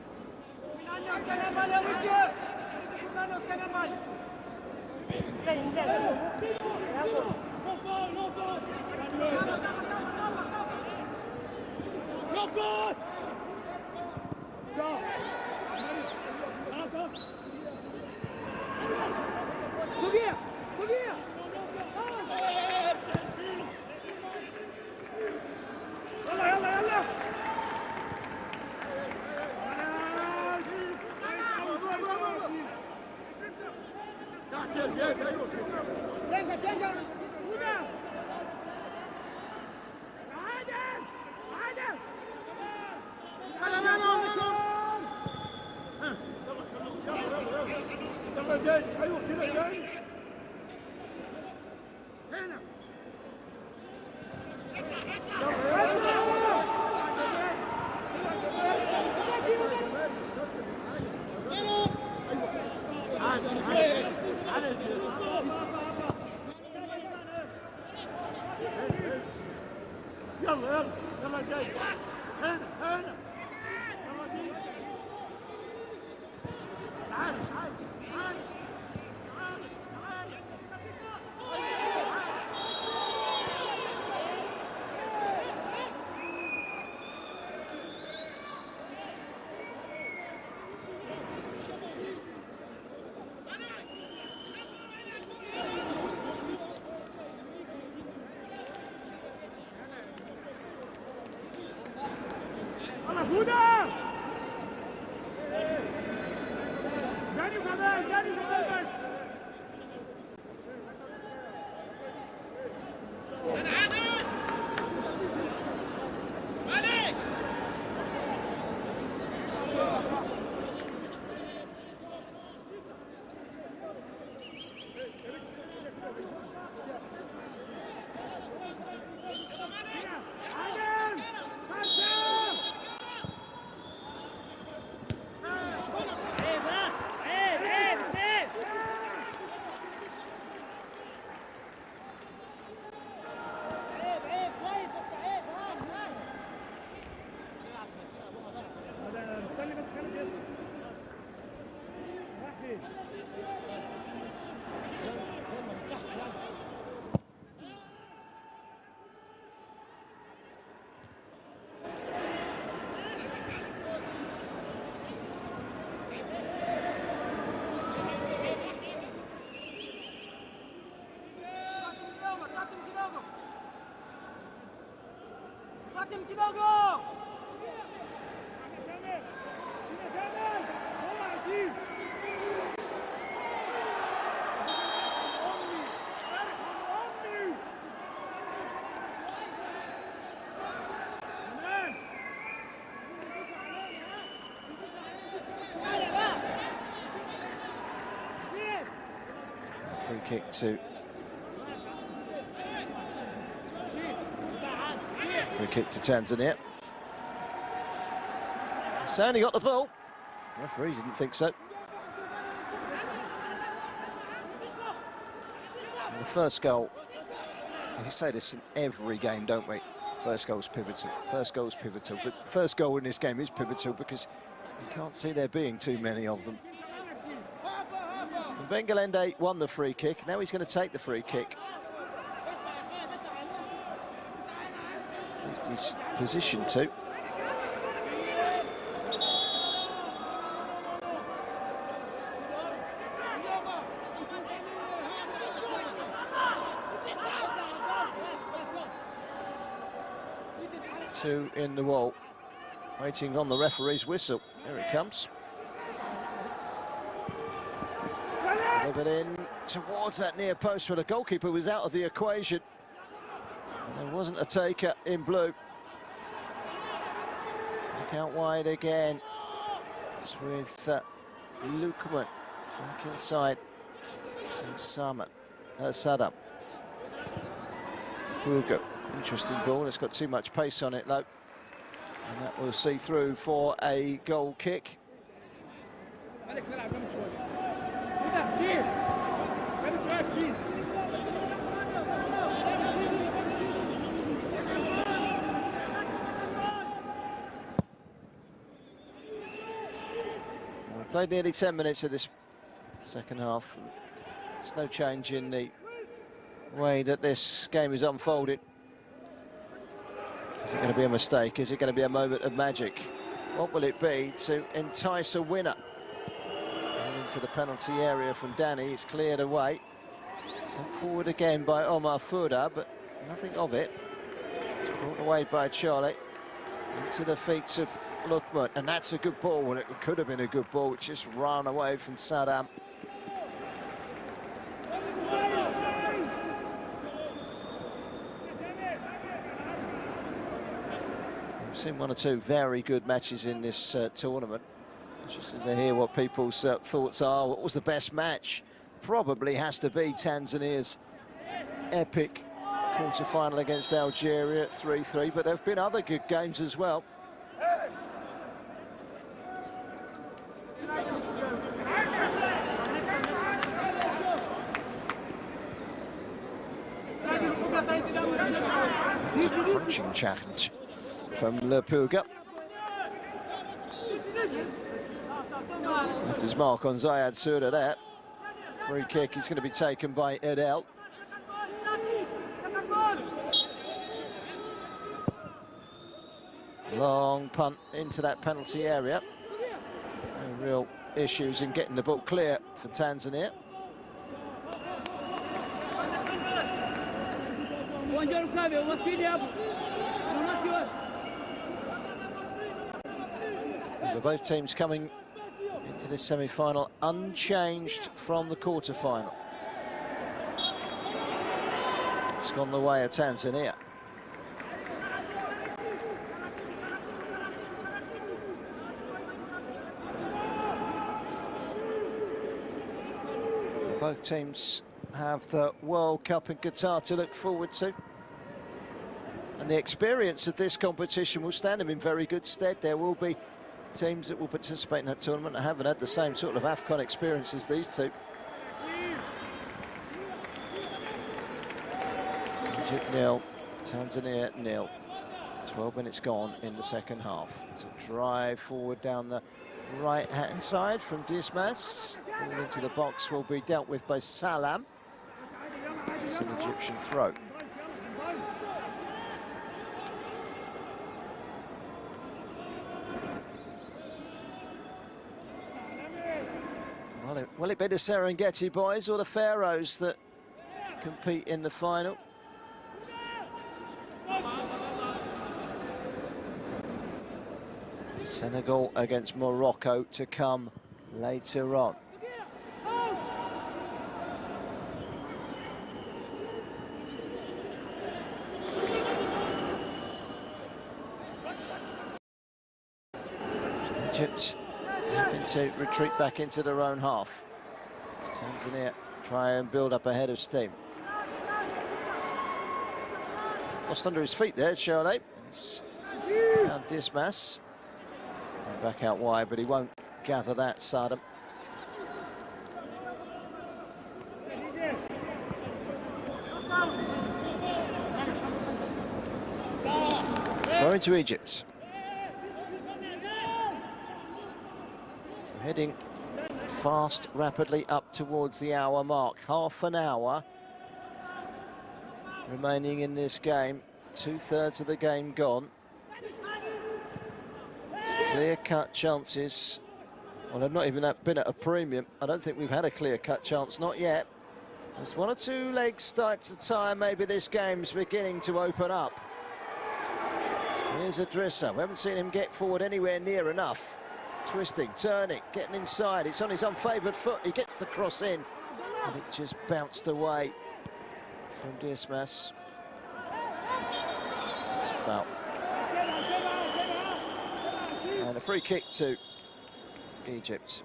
Free kick to Tanzania. Sani got the ball. The referee didn't think so. And the first goal, we say this in every game, don't we? First goal's pivotal. First goal's pivotal. But the first goal in this game is pivotal because you can't see there being too many of them. And Bengalende won the free kick. Now he's going to take the free kick. At least he's positioned to. Two in the wall, waiting on the referee's whistle. Here it comes. A little bit in towards that near post, where the goalkeeper was out of the equation. And there wasn't a taker in blue. Back out wide again. It's with Lukman back inside to Saddam. Hugo. Interesting ball. It's got too much pace on it, though. And that will see through for a goal kick. We've played nearly 10 minutes of this second half. There's no change in the way that this game is unfolded. Is it going to be a mistake? Is it going to be a moment of magic? What will it be to entice a winner? And into the penalty area from Danny. It's cleared away. Sent forward again by Omar Fouda, but nothing of it. It's brought away by Charlie. Into the feet of Lukman. And that's a good ball. Well, it could have been a good ball. It's just run away from Saddam. We've seen one or two very good matches in this tournament. Interested to hear what people's thoughts are. What was the best match? Probably has to be Tanzania's epic quarter-final against Algeria at 3-3, but there have been other good games as well. It's a crunching challenge from Le Puga. Left his mark on Zayed Surda there. Free kick is going to be taken by Edel. Long punt into that penalty area. No real issues in getting the ball clear for Tanzania. But both teams coming into this semi-final unchanged from the quarter-final. It's gone the way of Tanzania. Both teams have the World Cup in Qatar to look forward to. And the experience of this competition will stand them in very good stead. There will be teams that will participate in that tournament that haven't had the same sort of AFCON experience as these two. Egypt 0, Tanzania 0. 12 minutes gone in the second half. It's a drive forward down the right-hand side from Dismas. Ball into the box will be dealt with by Salam. It's an Egyptian throw. Will it be the Serengeti boys or the Pharaohs that compete in the final? Senegal against Morocco to come later on. Egypt having to retreat back into their own half. As Tanzania try and build up ahead of steam. Lost under his feet there, Charlotte. He's found Dismas. And back out wide, but he won't gather that, Saddam. Throw into Egypt. Heading fast, rapidly up towards the hour mark. Half an hour remaining in this game. 2/3 of the game gone. Clear-cut chances. Well, they've not even been at a premium. I don't think we've had a clear-cut chance, not yet. There's one or two legs start to tire. Maybe this game's beginning to open up. Here's Idrissa. We haven't seen him get forward anywhere near enough. Twisting, turning, getting inside. It's on his unfavoured foot. He gets the cross in, and it just bounced away from Dismas. It's a foul. And a free kick to Egypt.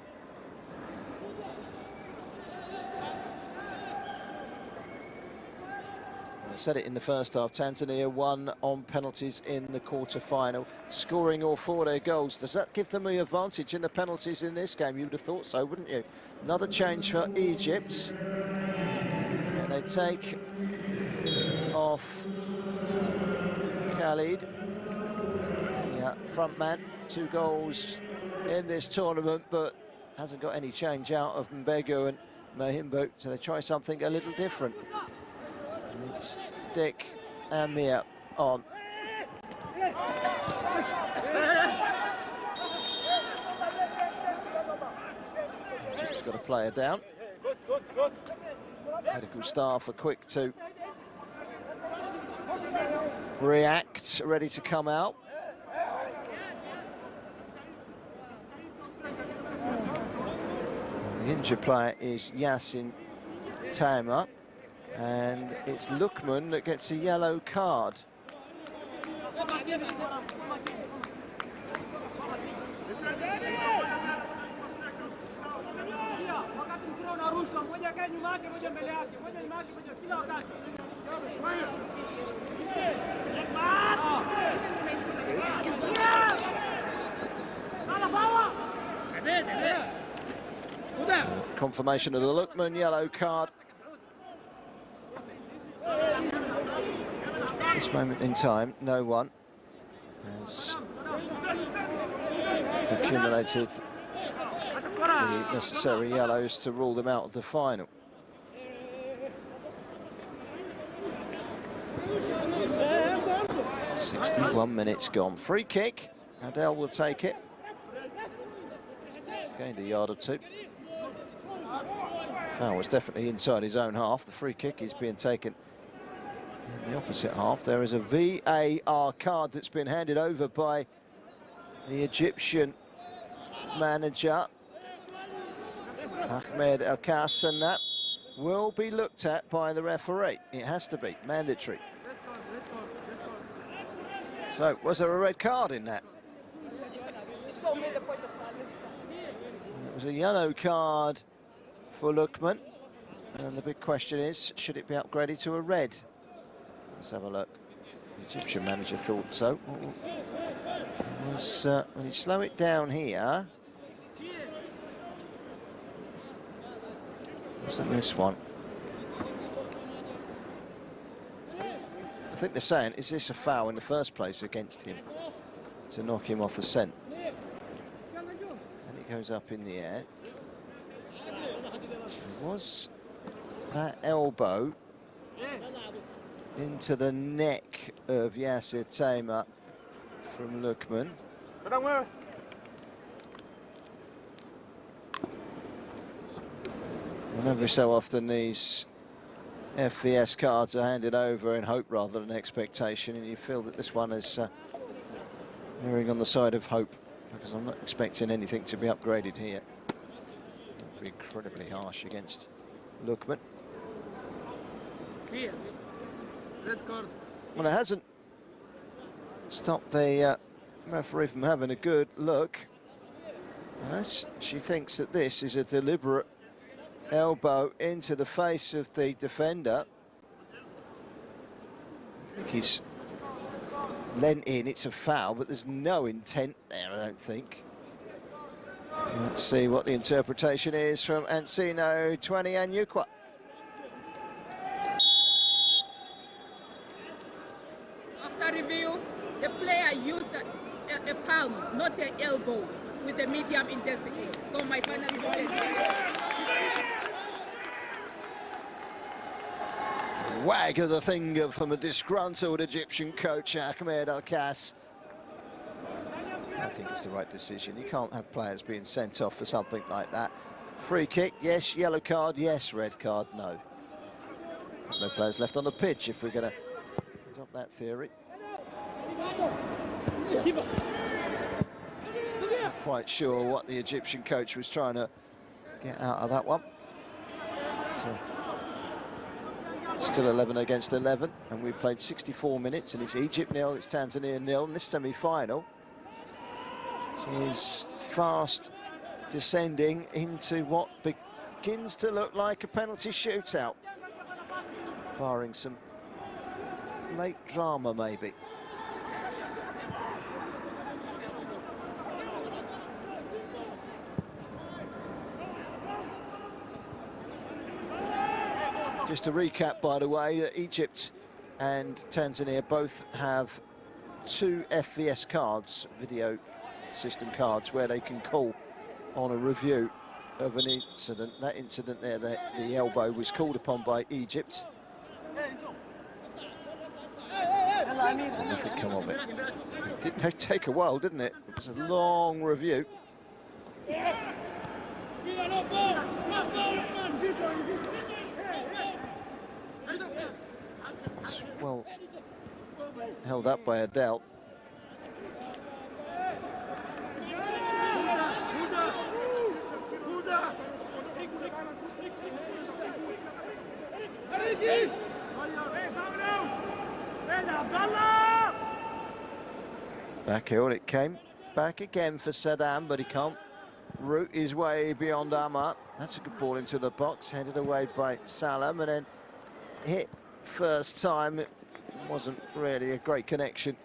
I said it in the first half, Tanzania won on penalties in the quarter-final, scoring all 4 of their goals. Does that give them the advantage in the penalties in this game? You would have thought so, wouldn't you? Another change for Egypt. And they take off Khalid, the front man. 2 goals in this tournament, but hasn't got any change out of Mbegu and Mahimbo, so they try something a little different. Stick Amir on. He's got a player down. Medical staff are quick to react, ready to come out. And the injured player is Yasin Taima. And it's Lukman that gets a yellow card. Confirmation of the Lukman yellow card. At this moment in time, no one has accumulated the necessary yellows to rule them out of the final. "61 minutes gone. Free kick. Adel will take it. He's gained a yard or two. Foul was definitely inside his own half. The free kick is being taken in the opposite half. There is a VAR card that's been handed over by the Egyptian manager, Ahmed El Kass, and that will be looked at by the referee. It has to be mandatory. So, was there a red card in that? It was a yellow card for Lukman, and the big question is, should it be upgraded to a red? Let's have a look. The Egyptian manager thought so. When you slow it down here, wasn't this one? I think they're saying, is this a foul in the first place against him to knock him off the scent? And it goes up in the air. Was that elbow into the neck of Yasser Taima from Lukman? And every so often these FVS cards are handed over in hope rather than expectation, and you feel that this one is erring on the side of hope. because I'm not expecting anything to be upgraded here. That'd be incredibly harsh against Lookman. Clear. Red card. Well, it hasn't stopped the referee from having a good look. As she thinks that this is a deliberate elbow into the face of the defender. I think he's leant in, it's a foul, but there's no intent there, I don't think. Let's see what the interpretation is from Encino 20 and Ukwa. After review, the player used a palm, not an elbow, with a medium intensity. So my final decision is Wag of the finger from a disgruntled Egyptian coach, Ahmed Al-Kas. I think it's the right decision. You can't have players being sent off for something like that. Free kick, yes. Yellow card, yes. Red card, no. No players left on the pitch if we're going to adopt that theory. Not quite sure what the Egyptian coach was trying to get out of that one. So, still 11 against 11, and we've played 64 minutes, and it's Egypt 0, it's Tanzania 0, and this semi-final is fast descending into what begins to look like a penalty shootout, barring some late drama maybe. Just to recap, by the way, Egypt and Tanzania both have 2 FVS cards, video system cards, where they can call on a review of an incident. That incident there, the elbow, was called upon by Egypt. And nothing come of it. It did take a while, didn't it? It was a long review. Well held up by Adele. Back here it came. Back again for Saddam, but he can't root his way beyond Amar. That's a good ball into the box, headed away by Salam, and then hit first time. It wasn't really a great connection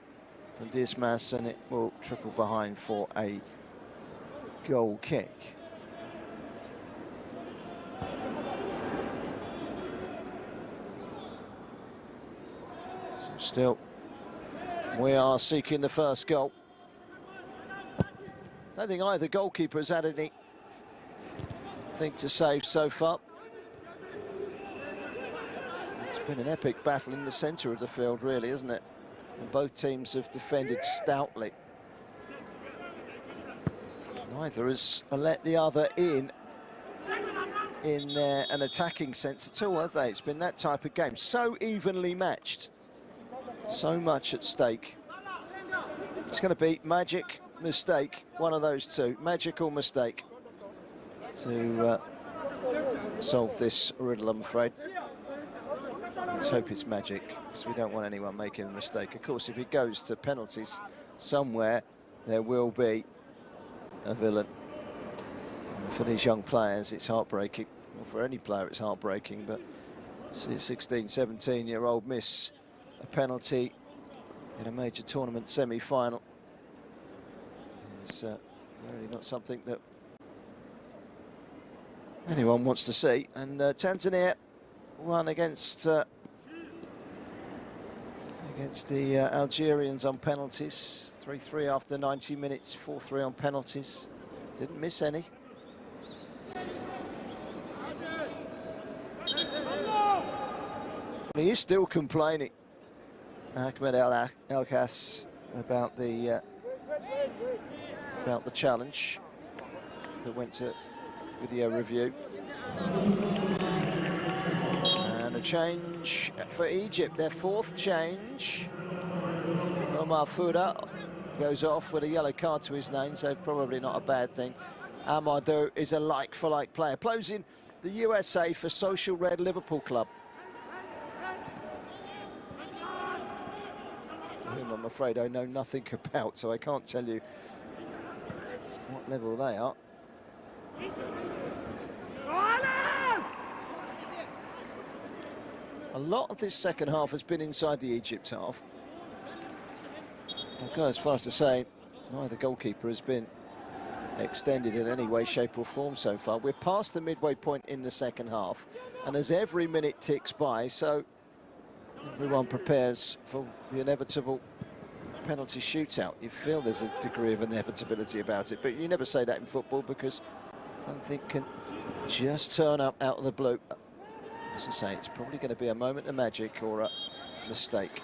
from Dismas, and it will trickle behind for a goal kick. So still, we are seeking the first goal. I don't think either goalkeeper has had anything to save so far. It's been an epic battle in the centre of the field, really, isn't it? And both teams have defended stoutly. Neither has let the other in an attacking sense at all, have they? It's been that type of game, so evenly matched, so much at stake. It's going to be magic, mistake, one of those two, magic or mistake, to solve this riddle, I'm afraid. Let's hope it's magic, because we don't want anyone making a mistake. Of course, if it goes to penalties somewhere, there will be a villain. And for these young players, it's heartbreaking. Well, for any player, it's heartbreaking, but to see a 16, 17-year-old miss a penalty in a major tournament semi-final is really not something that anyone wants to see. And Tanzania won against the Algerians on penalties. 3-3 after 90 minutes, 4-3 on penalties. Didn't miss any. He is still complaining, Ahmed Al-Kas, about the challenge that went to video review. And a change for Egypt, their 4th change. Omar Fouda goes off with a yellow card to his name, so probably not a bad thing. Amadou is a like-for-like player. Plays in the USA for Social Red Liverpool Club, for whom I'm afraid I know nothing about, so I can't tell you what level they are. A lot of this second half has been inside the Egypt half. I'll go as far as to say neither goalkeeper has been extended in any way, shape or form so far. We're past the midway point in the second half, and as every minute ticks by, so everyone prepares for the inevitable penalty shootout. You feel there's a degree of inevitability about it, but you never say that in football because something can just turn up out of the blue. As I say, it's probably going to be a moment of magic or a mistake.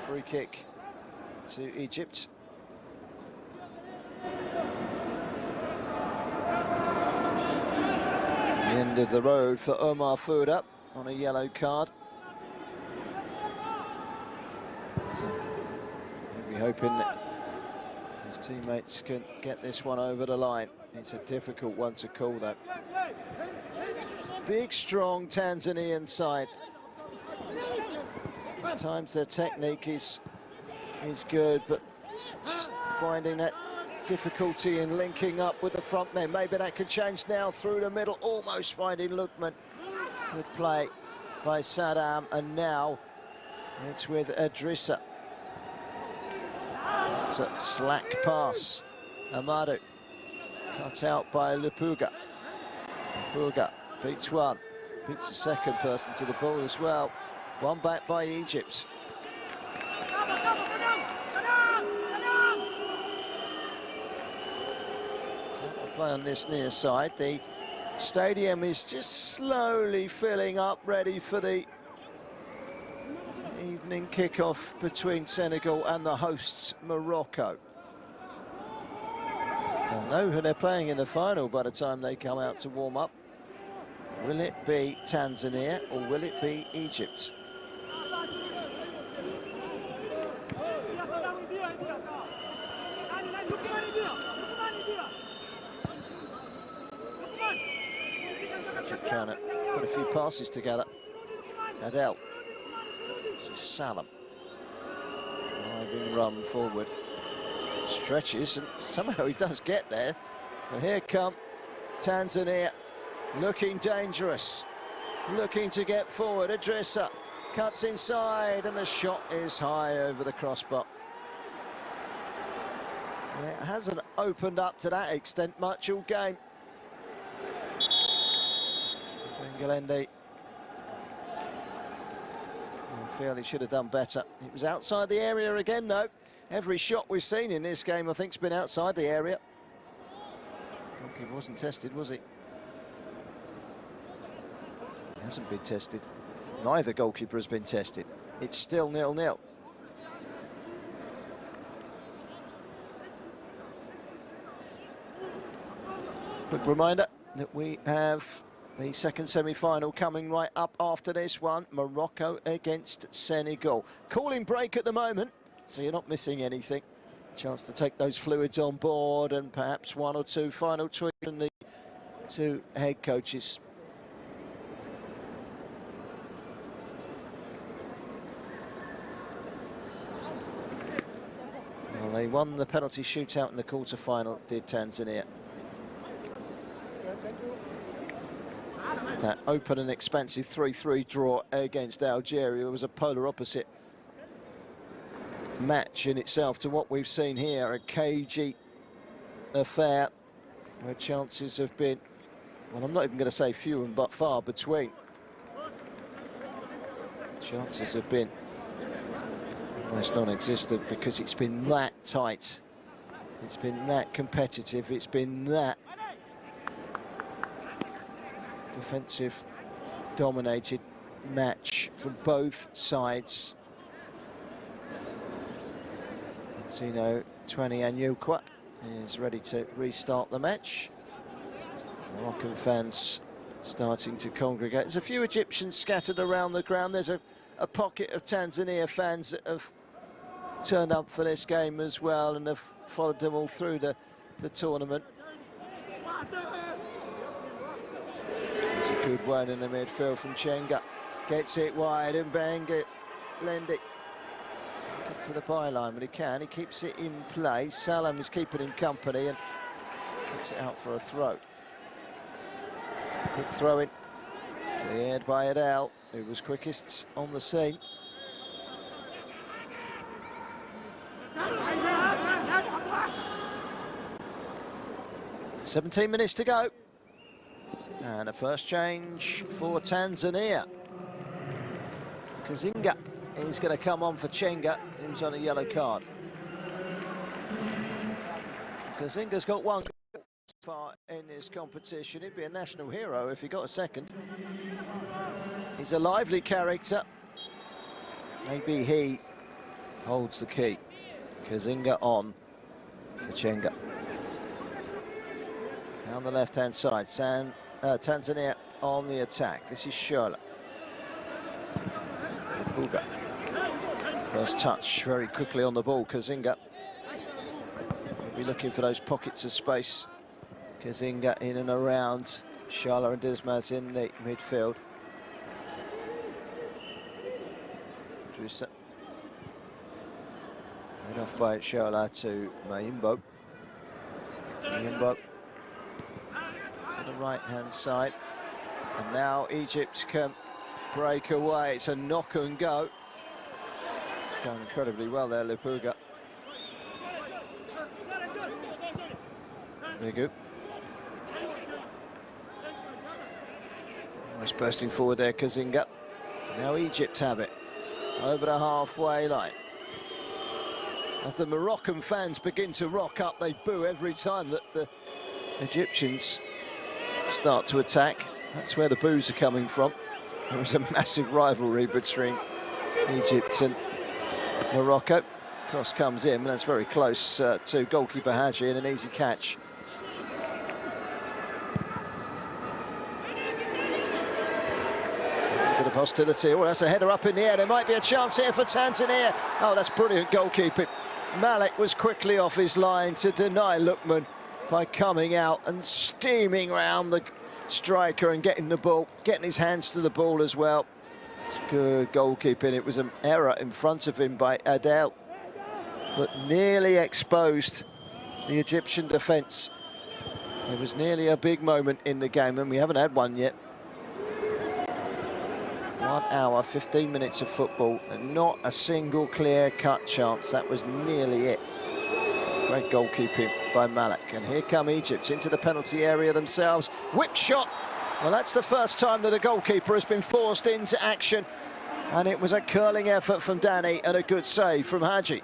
Free kick to Egypt. The end of the road for Omar Fouda on a yellow card. So we'll be hoping that his teammates can get this one over the line. It's a difficult one to call, though. It's a big, strong Tanzanian side. At times their technique is good, but just finding that difficulty in linking up with the front men. Maybe that could change now through the middle, almost finding Lukman. Good play by Saddam, and now it's with Idrissa. It's a slack pass. Amadou cut out by Lupuga. Lupuga beats one, beats the second person to the ball as well. One back by Egypt. Play on this near side. The stadium is just slowly filling up, ready for the evening kickoff between Senegal and the hosts Morocco. They'll know who they're playing in the final by the time they come out to warm up. Will it be Tanzania or will it be Egypt? Egypt trying to put a few passes together. Adel. Salam. Driving run forward. Stretches, and somehow he does get there. And here come Tanzania, looking dangerous, looking to get forward. Idrissa cuts inside, and the shot is high over the crossbar. And it hasn't opened up to that extent much all game. Bengalende, I feel he should have done better. It was outside the area again, though. Every shot we've seen in this game, I think, has been outside the area. Goalkeeper wasn't tested, was he? He hasn't been tested. Neither goalkeeper has been tested. It's still 0-0. Quick reminder that we have the second semi-final coming right up after this one. Morocco against Senegal. Cooling break at the moment, so you're not missing anything. Chance to take those fluids on board and perhaps one or two final tweets from the two head coaches. Well, they won the penalty shootout in the quarter-final, did Tanzania. That open and expansive 3-3 draw against Algeria was a polar opposite match in itself to what we've seen here. A cagey affair where chances have been, well, I'm not even going to say few and but far between. Chances have been almost non-existent because it's been that tight. It's been that competitive. It's been that defensive dominated match from both sides. Tino Twanianyukwa is ready to restart the match. Moroccan fans starting to congregate. There's a few Egyptians scattered around the ground. There's a a pocket of Tanzania fans that have turned up for this game as well and have followed them all through the tournament. It's a good one in the midfield from Chenga. Gets it wide and Lendi. Get to the byline, but he can. He keeps it in play. Salam is keeping him company and gets it out for a throw. Quick throw in. Cleared by Adel, who was quickest on the scene. "17 minutes to go. And a first change for Tanzania. Kazinga is going to come on for Chenga, who's on a yellow card. Kazinga's got one goal so far in this competition. He'd be a national hero if he got a second. He's a lively character. Maybe he holds the key. Kazinga on for Chenga. Down the left-hand side, Tanzania on the attack. This is Shola. Buga. First touch very quickly on the ball. Kazinga will be looking for those pockets of space. Kazinga in and around Shola and Dismas in the midfield. Drissa. Made off by Shola to Mayimbo. Mayimbo to the right-hand side. And now Egypt can break away. It's a knock and go. It's done incredibly well there, Lipuga. Bigu. Almost bursting forward there, Kazinga. Now Egypt have it. Over the halfway line. As the Moroccan fans begin to rock up, they boo every time that the Egyptians start to attack. That's where the boos are coming from. There is a massive rivalry between Egypt and Morocco. Cross comes in, and that's very close to goalkeeper Haji, and an easy catch. A bit of hostility. Oh, that's a header up in the air. There might be a chance here for Tanzania. Oh, that's brilliant goalkeeping. Malik was quickly off his line to deny Lukman by coming out and steaming round the striker and getting the ball, getting his hands to the ball as well. It's good goalkeeping. It was an error in front of him by Adel, but nearly exposed the Egyptian defence. It was nearly a big moment in the game, and we haven't had one yet. 1 hour, 15 minutes of football, and not a single clear-cut chance. That was nearly it. Great goalkeeping by Malik. And here come Egypt into the penalty area themselves. Whip shot. Well, that's the first time that a goalkeeper has been forced into action. And it was a curling effort from Danny and a good save from Haji.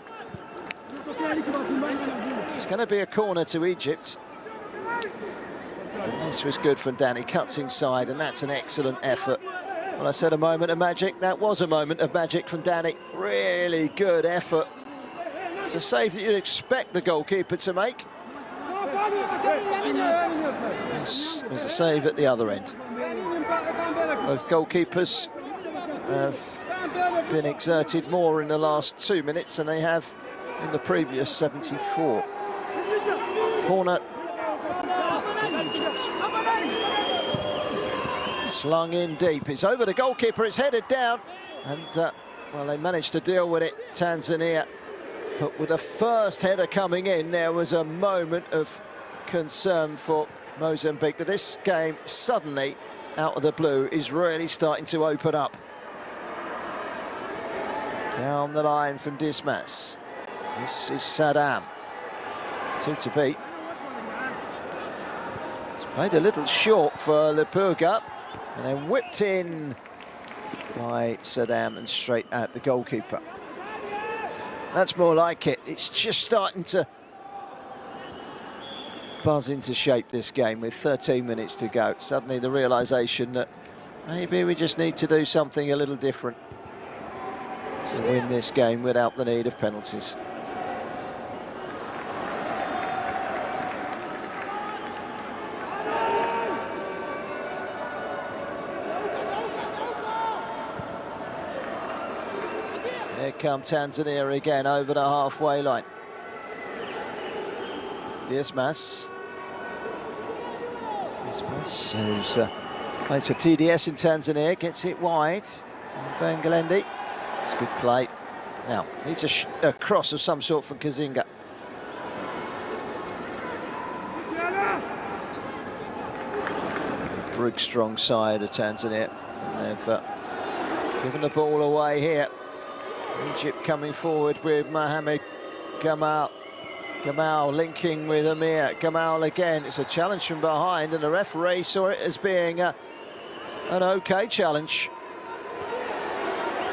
It's going to be a corner to Egypt. And this was good from Danny. Cuts inside, and that's an excellent effort. Well, I said a moment of magic. That was a moment of magic from Danny. Really good effort. It's a save that you'd expect the goalkeeper to make. This was a save at the other end. Both goalkeepers have been exerted more in the last 2 minutes than they have in the previous 74. Corner to Egypt. Slung in deep. It's over the goalkeeper. It's headed down. And, well, they managed to deal with it, Tanzania. But with the first header coming in, there was a moment of concern for Mozambique. But this game, suddenly, out of the blue, is really starting to open up. Down the line from Dismas. This is Saddam. 2 to beat. It's played a little short for Lipuga, and then whipped in by Saddam and straight at the goalkeeper. That's more like it. It's just starting to buzz into shape, this game, with 13 minutes to go. Suddenly the realisation that maybe we just need to do something a little different to win this game without the need of penalties. Here come Tanzania again over the halfway line. Diaz-Mas, who's plays for TDS in Tanzania, gets it wide. Bangalendi, it's a good play. Now, needs a cross of some sort from Kazinga. Brig strong side of Tanzania. And they've given the ball away here. Egypt coming forward with Mohamed Gamal. Gamal linking with Amir. Gamal again. It's a challenge from behind, and the referee saw it as being an okay challenge.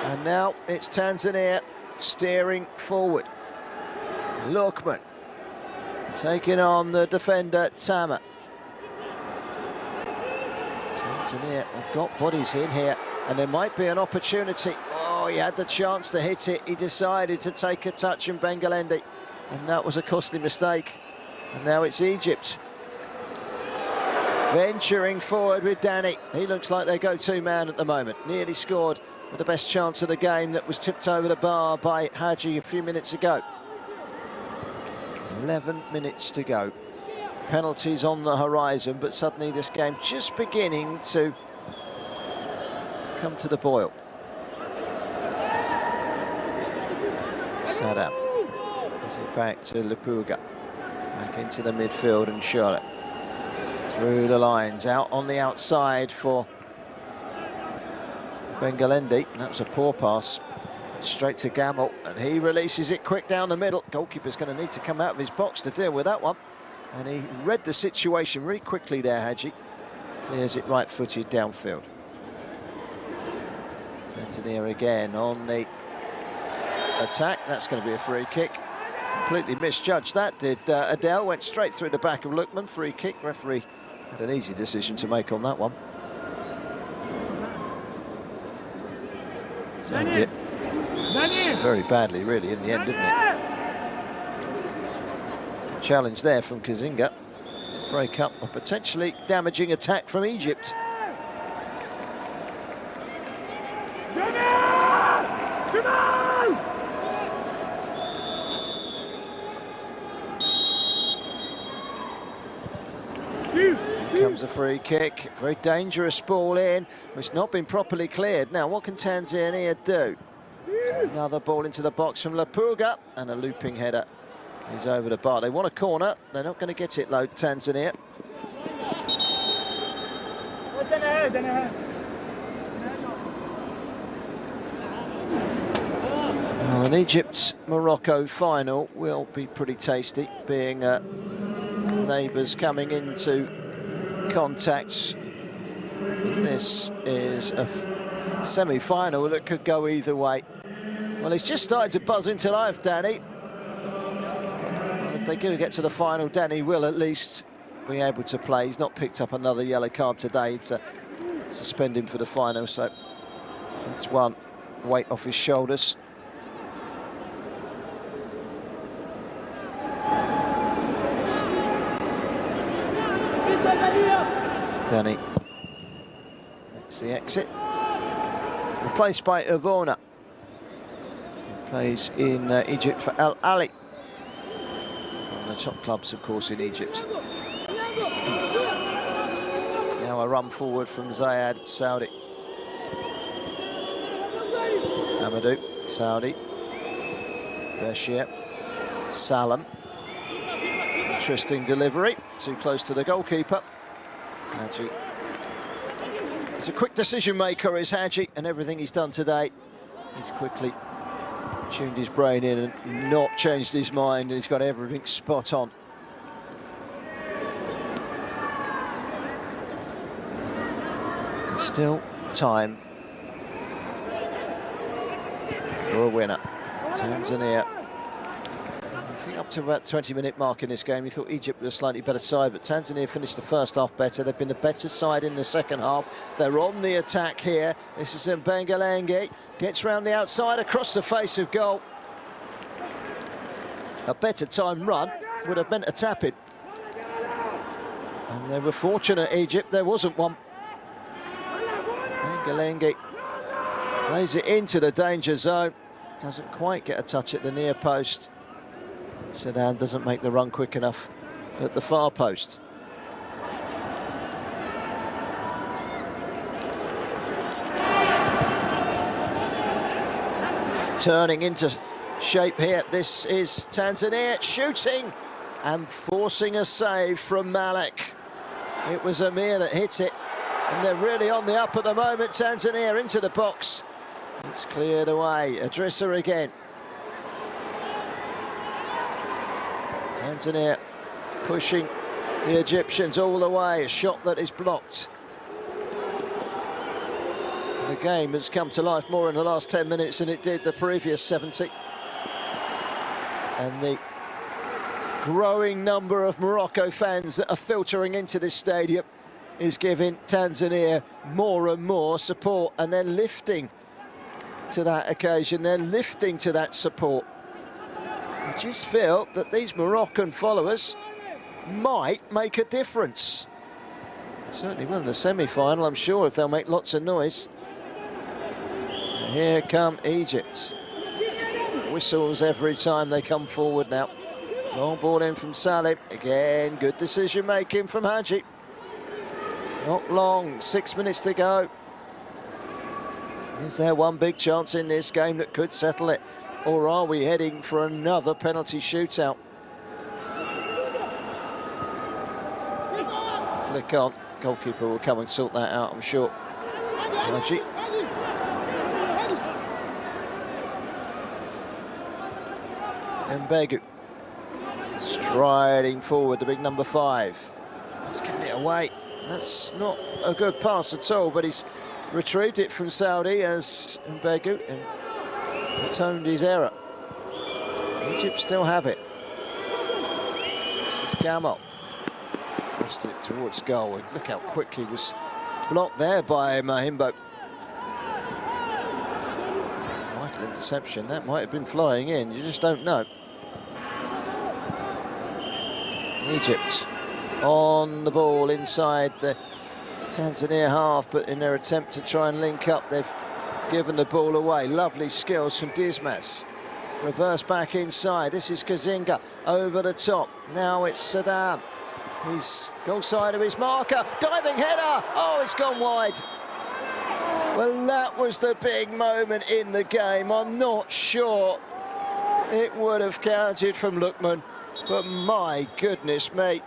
And now it's Tanzania steering forward. Lookman taking on the defender Tama. Tanzania have got bodies in here, and there might be an opportunity. Oh, he had the chance to hit it. He decided to take a touch in Bangalendi, and that was a costly mistake. And now it's Egypt venturing forward with Danny. He looks like their go-to man at the moment. Nearly scored with the best chance of the game that was tipped over the bar by Haji a few minutes ago. 11 minutes to go. Penalties on the horizon, but suddenly this game just beginning to come to the boil. Saddam gives it back to Lapuga. Back into the midfield, and Charlotte through the lines, out on the outside for Bangalendi. That was a poor pass. Straight to Gamal, and he releases it quick down the middle. Goalkeeper's going to need to come out of his box to deal with that one. And he read the situation very quickly there, Haji. Clears it right-footed downfield. Tanzania again on the attack. That's going to be a free kick. Completely misjudged that, did Adele. Went straight through the back of Lookman. Free kick. Referee had an easy decision to make on that one. Turned it very badly, really, in the end, didn't it? Challenge there from Kazinga to break up a potentially damaging attack from Egypt. Here comes a free kick. Very dangerous ball in, which has not been properly cleared. Now, what can Tanzania do? So another ball into the box from Lapuga, and a looping header. He's over the bar. They want a corner. They're not going to get it, though, Tanzania. Well, an Egypt-Morocco final will be pretty tasty, being neighbours coming into contact. This is a semi-final that could go either way. Well, he's just started to buzz into life, Danny. If they do get to the final, Danny will at least be able to play. He's not picked up another yellow card today to suspend him for the final, so that's one weight off his shoulders. Danny makes the exit, replaced by Ivona, who plays in Egypt for Al Ali. The top clubs, of course, in Egypt. Now a run forward from Zayed Saudi. Amadou, Saudi. Bashir, Salam. Interesting delivery, too close to the goalkeeper. Haji. He's a quick decision maker, is Haji, and everything he's done today, he's quickly tuned his brain in and not changed his mind, and he's got everything spot on. There's still time for a winner. Tanzania, I think up to about 20-minute mark in this game, you thought Egypt was a slightly better side, but Tanzania finished the first half better. They've been the better side in the second half. They're on the attack here. This is Mbangalange, gets round the outside, across the face of goal. A better time run would have meant a tap-in. And they were fortunate, Egypt, there wasn't one. Mbangalange plays it into the danger zone. doesn't quite get a touch at the near post. Sedan doesn't make the run quick enough at the far post. Turning into shape here. This is Tanzania shooting and forcing a save from Malik. It was Amir that hit it, and they're really on the up at the moment. Tanzania into the box. It's cleared away. Adrissa again. Tanzania pushing the Egyptians all the way. A shot that is blocked. The game has come to life more in the last 10 minutes than it did the previous 70. And the growing number of Morocco fans that are filtering into this stadium is giving Tanzania more and more support, and they're lifting to that occasion, they're lifting to that support. I just feel that these Moroccan followers might make a difference. They certainly will in the semi-final, I'm sure, if they'll make lots of noise. Here come Egypt. Whistles every time they come forward now. Long ball in from Salim. Again, good decision making from Haji. Not long, 6 minutes to go. Is there one big chance in this game that could settle it? Or are we heading for another penalty shootout? Flick on. Goalkeeper will come and sort that out, I'm sure. Haji. Mbegu striding forward, the big number 5. He's giving it away. That's not a good pass at all, but he's retrieved it from Saudi as Mbegu atoned his error. Egypt still have it. This is Gamal. Thrust it towards goal. Look how quick he was blocked there by Mahimbo. Vital interception. That might have been flying in. You just don't know. Egypt on the ball inside the Tanzania half, but in their attempt to try and link up, they've given the ball away. Lovely skills from Dismas. Reverse back inside. This is Kazinga over the top. Now it's Saddam. He's goal side of his marker. Diving header. Oh, it's gone wide. Well, that was the big moment in the game. I'm not sure it would have counted from Lukman, but my goodness me.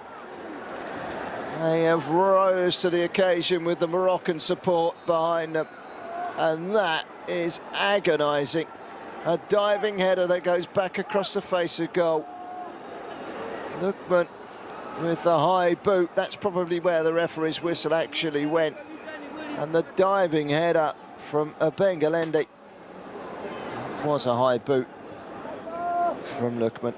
They have rose to the occasion with the Moroccan support behind them. And that is agonising. A diving header that goes back across the face of goal. Lukman with the high boot. That's probably where the referee's whistle actually went. And the diving header from Bengalende was a high boot from Lukman.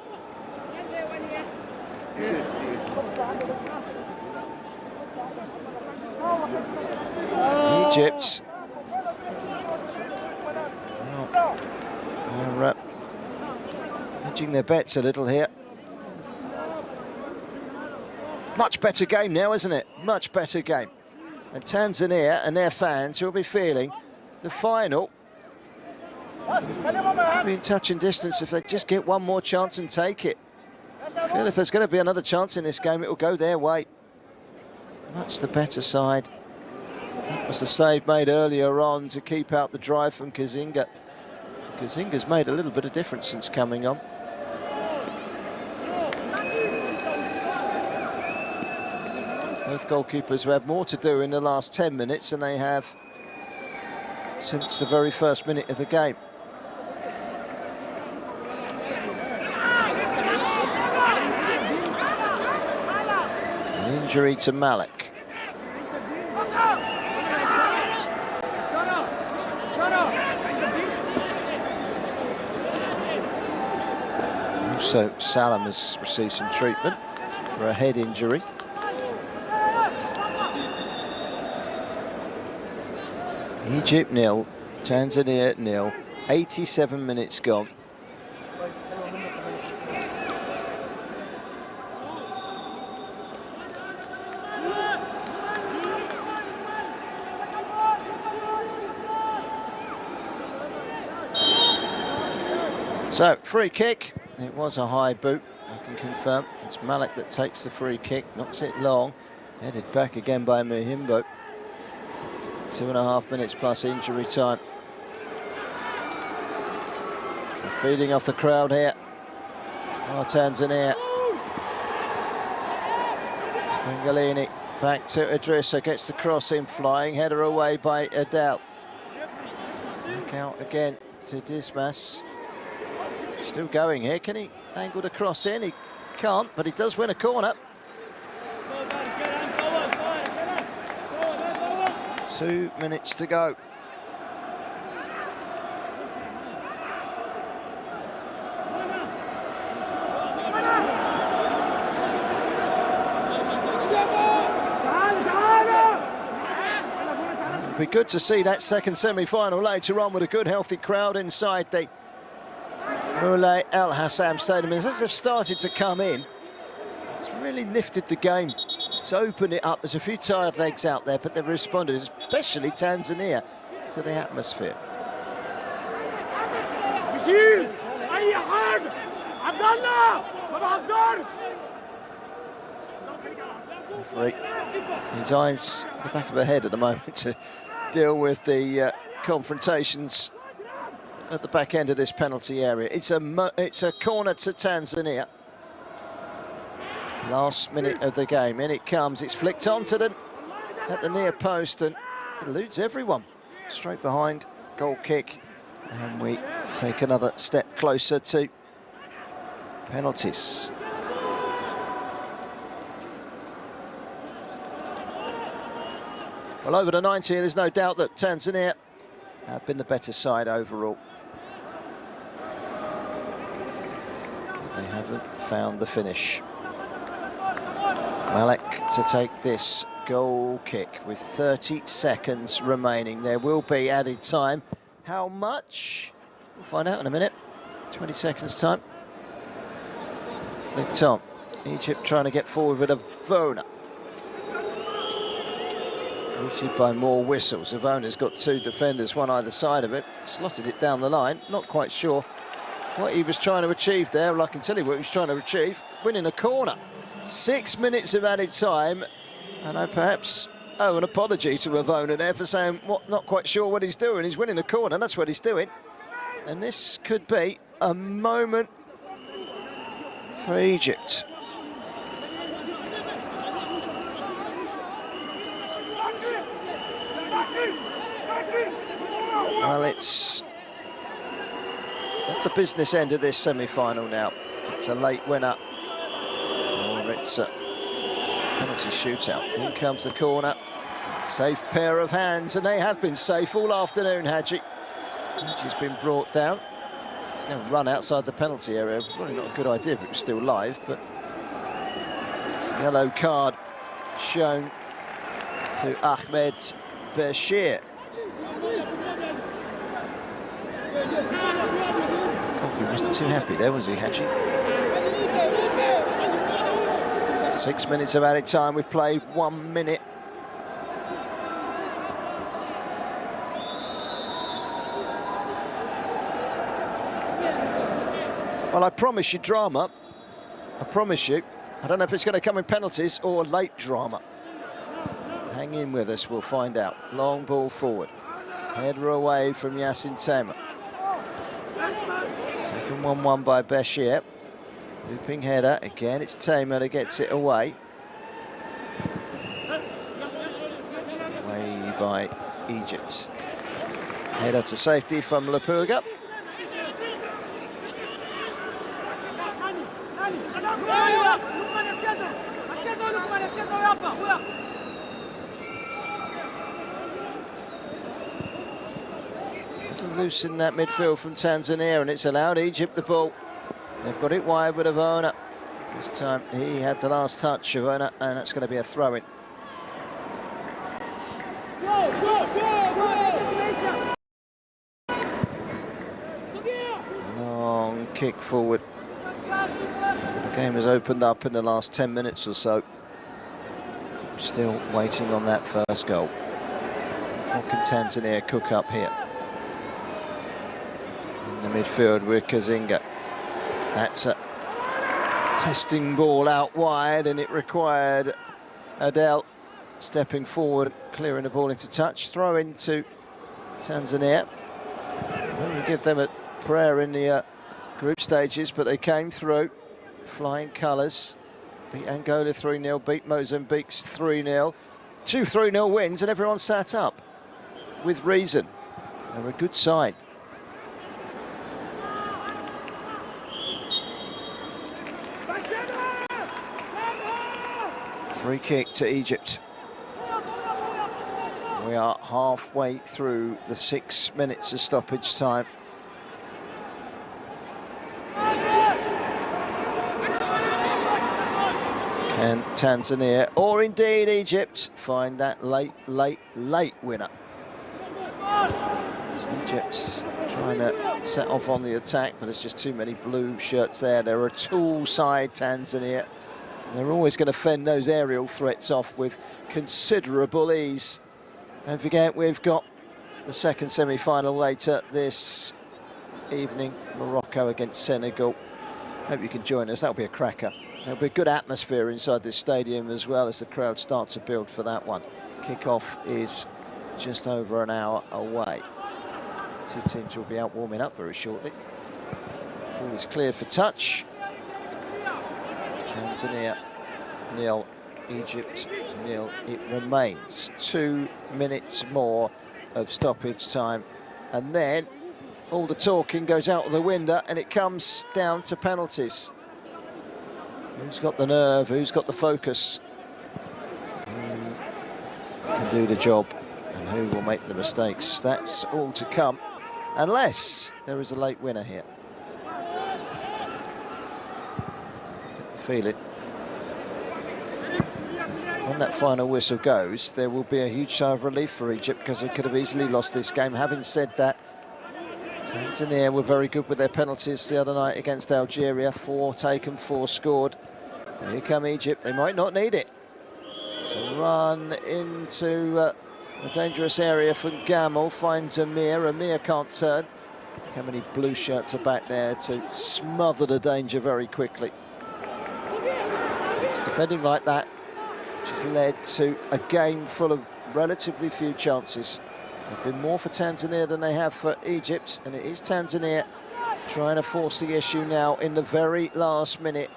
Egypt. They're hedging their bets a little here. Much better game now, isn't it? Much better game. And Tanzania and their fans will be feeling the final will be in touch and distance if they just get one more chance and take it. I feel if there's going to be another chance in this game, it will go their way. Much the better side. That was the save made earlier on to keep out the drive from Kazinga. Kazinga's made a little bit of difference since coming on. Both goalkeepers who have more to do in the last 10 minutes than they have since the very first minute of the game. An injury to Malik. Also, Salam has received some treatment for a head injury. Egypt 0, Tanzania 0, 87 minutes gone. So, free kick. It was a high boot, I can confirm. It's Malik that takes the free kick, knocks it long. Headed back again by Muhimbo. 2.5 minutes plus injury time. They're feeding off the crowd here. Oh, Tanzania. Bengalini back to Idrissa, gets the cross in, flying header away by Adel. Back out again to Dismas. Still going here. Can he angle the cross in? He can't, but he does win a corner. 2 minutes to go. It'll be good to see that second semi-final later on with a good, healthy crowd inside the Moulay El Hassam Stadium. As they've started to come in, it's really lifted the game. It's opened it up. There's a few tired legs out there, but they've responded, especially Tanzania, to the atmosphere. Referee, his eyes at the back of her head at the moment to deal with the confrontations at the back end of this penalty area. It's a corner to Tanzania. Last minute of the game, in it comes. It's flicked onto them at the near post and eludes everyone. Straight behind, goal kick, and we take another step closer to penalties. Well, over the 90, there's no doubt that Tanzania have been the better side overall. But they haven't found the finish. Malik to take this goal kick with 30 seconds remaining. There will be added time. How much? We'll find out in a minute. 20 seconds time. Flicked on. Egypt trying to get forward with Avona. Greeted by more whistles. Avona's got two defenders, one either side of it. Slotted it down the line. Not quite sure what he was trying to achieve there. Well, I can tell you what he was trying to achieve. Winning a corner. 6 minutes of added time, and I perhaps owe an apology to Avona there for saying not quite sure what he's doing. He's winning the corner, that's what he's doing. And this could be a moment for Egypt. Well, it's at the business end of this semi-final now. It's a late winner. It's a penalty shootout. In comes the corner. Safe pair of hands, and they have been safe all afternoon, Hadji. Hadji's been brought down. He's now run outside the penalty area. Probably not a good idea if it was still live, but yellow card shown to Ahmed Bashir. He wasn't too happy there, was he, Hadji? 6 minutes of added time. We've played 1 minute. Well, I promise you drama. I promise you. I don't know if it's going to come in penalties or late drama. Hang in with us, we'll find out. Long ball forward. Header away from Yassin Tamer. Second 1-1 by Bashir. Looping header, again it's Tamer that gets it away. Away by Egypt. Header to safety from Lapuga. Loose in that midfield from Tanzania, and it's allowed Egypt the ball. They've got it wide with Avona. This time he had the last touch, Avona, and that's going to be a throw-in. Long kick forward. The game has opened up in the last 10 minutes or so. Still waiting on that first goal. What can Tanzania cook up here? In the midfield with Kazinga. That's a testing ball out wide, and it required Adel stepping forward, clearing the ball into touch. Throw into Tanzania. We'll give them a prayer in the group stages, but they came through. Flying colours. Beat Angola 3-0, beat Mozambique's 3-0. 2 3-0 wins, and everyone sat up with reason. They're a good side. Free kick to Egypt. We are halfway through the 6 minutes of stoppage time. Can Tanzania, or indeed Egypt, find that late winner? So Egypt's trying to set off on the attack, but there's just too many blue shirts there. They're a tool side, Tanzania. They're always going to fend those aerial threats off with considerable ease. Don't forget, we've got the second semi-final later this evening, Morocco against Senegal. Hope you can join us, that'll be a cracker. There'll be a good atmosphere inside this stadium as well as the crowd start to build for that one. Kick-off is just over an hour away. Two teams will be out warming up very shortly. Ball is cleared for touch. Tanzania 0, Egypt 0. It remains 2 minutes more of stoppage time, and then all the talking goes out of the window and it comes down to penalties. Who's got the nerve? Who's got the focus? Who can do the job? And who will make the mistakes? That's all to come, unless there is a late winner here. Get the feeling. When that final whistle goes, there will be a huge sigh of relief for Egypt, because they could have easily lost this game. Having said that, Tanzania were very good with their penalties the other night against Algeria. 4 taken, 4 scored. But here come Egypt. They might not need it. So run into a dangerous area for Gamal. Finds Amir. Amir can't turn. Look how many blue shirts are back there to smother the danger very quickly. It's defending like that, which has led to a game full of relatively few chances. There have been more for Tanzania than they have for Egypt, and it is Tanzania trying to force the issue now in the very last minute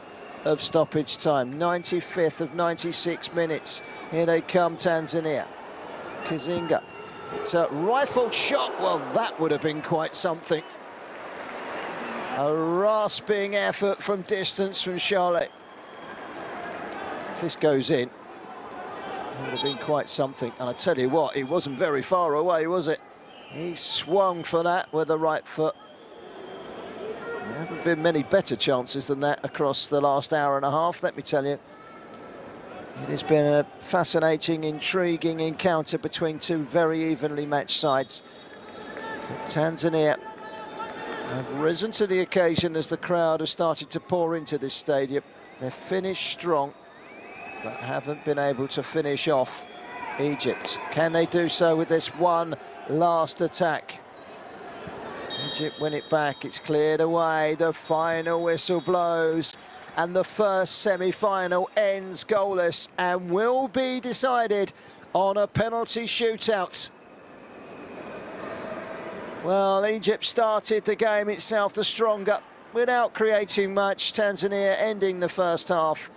of stoppage time. 95th of 96 minutes. Here they come, Tanzania. Kazinga. It's a rifled shot. Well, that would have been quite something. A rasping effort from distance from Charlotte. If this goes in, it would have been quite something. And I tell you what, it wasn't very far away, was it? He swung for that with the right foot. There haven't been many better chances than that across the last hour and a half, let me tell you. It has been a fascinating, intriguing encounter between two very evenly matched sides. But Tanzania have risen to the occasion as the crowd has started to pour into this stadium. They've finished strong, but haven't been able to finish off Egypt. Can they do so with this one last attack? Egypt win it back, it's cleared away, the final whistle blows, and the first semi-final ends goalless and will be decided on a penalty shootout. Well, Egypt started the game itself the stronger without creating much. Tanzania ending the first half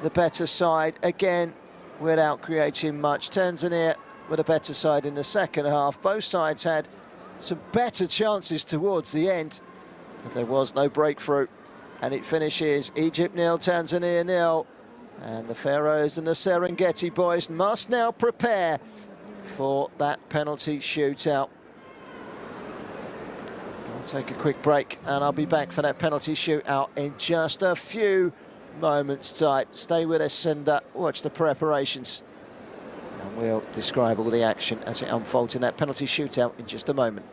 the better side, again without creating much. Tanzania were the better side in the second half. Both sides had some better chances towards the end, but there was no breakthrough, and it finishes Egypt 0, Tanzania 0, and the Pharaohs and the Serengeti boys must now prepare for that penalty shootout. I'll take a quick break and I'll be back for that penalty shootout in just a few moments time. Stay with us and watch the preparations, and we'll describe all the action as it unfolds in that penalty shootout in just a moment.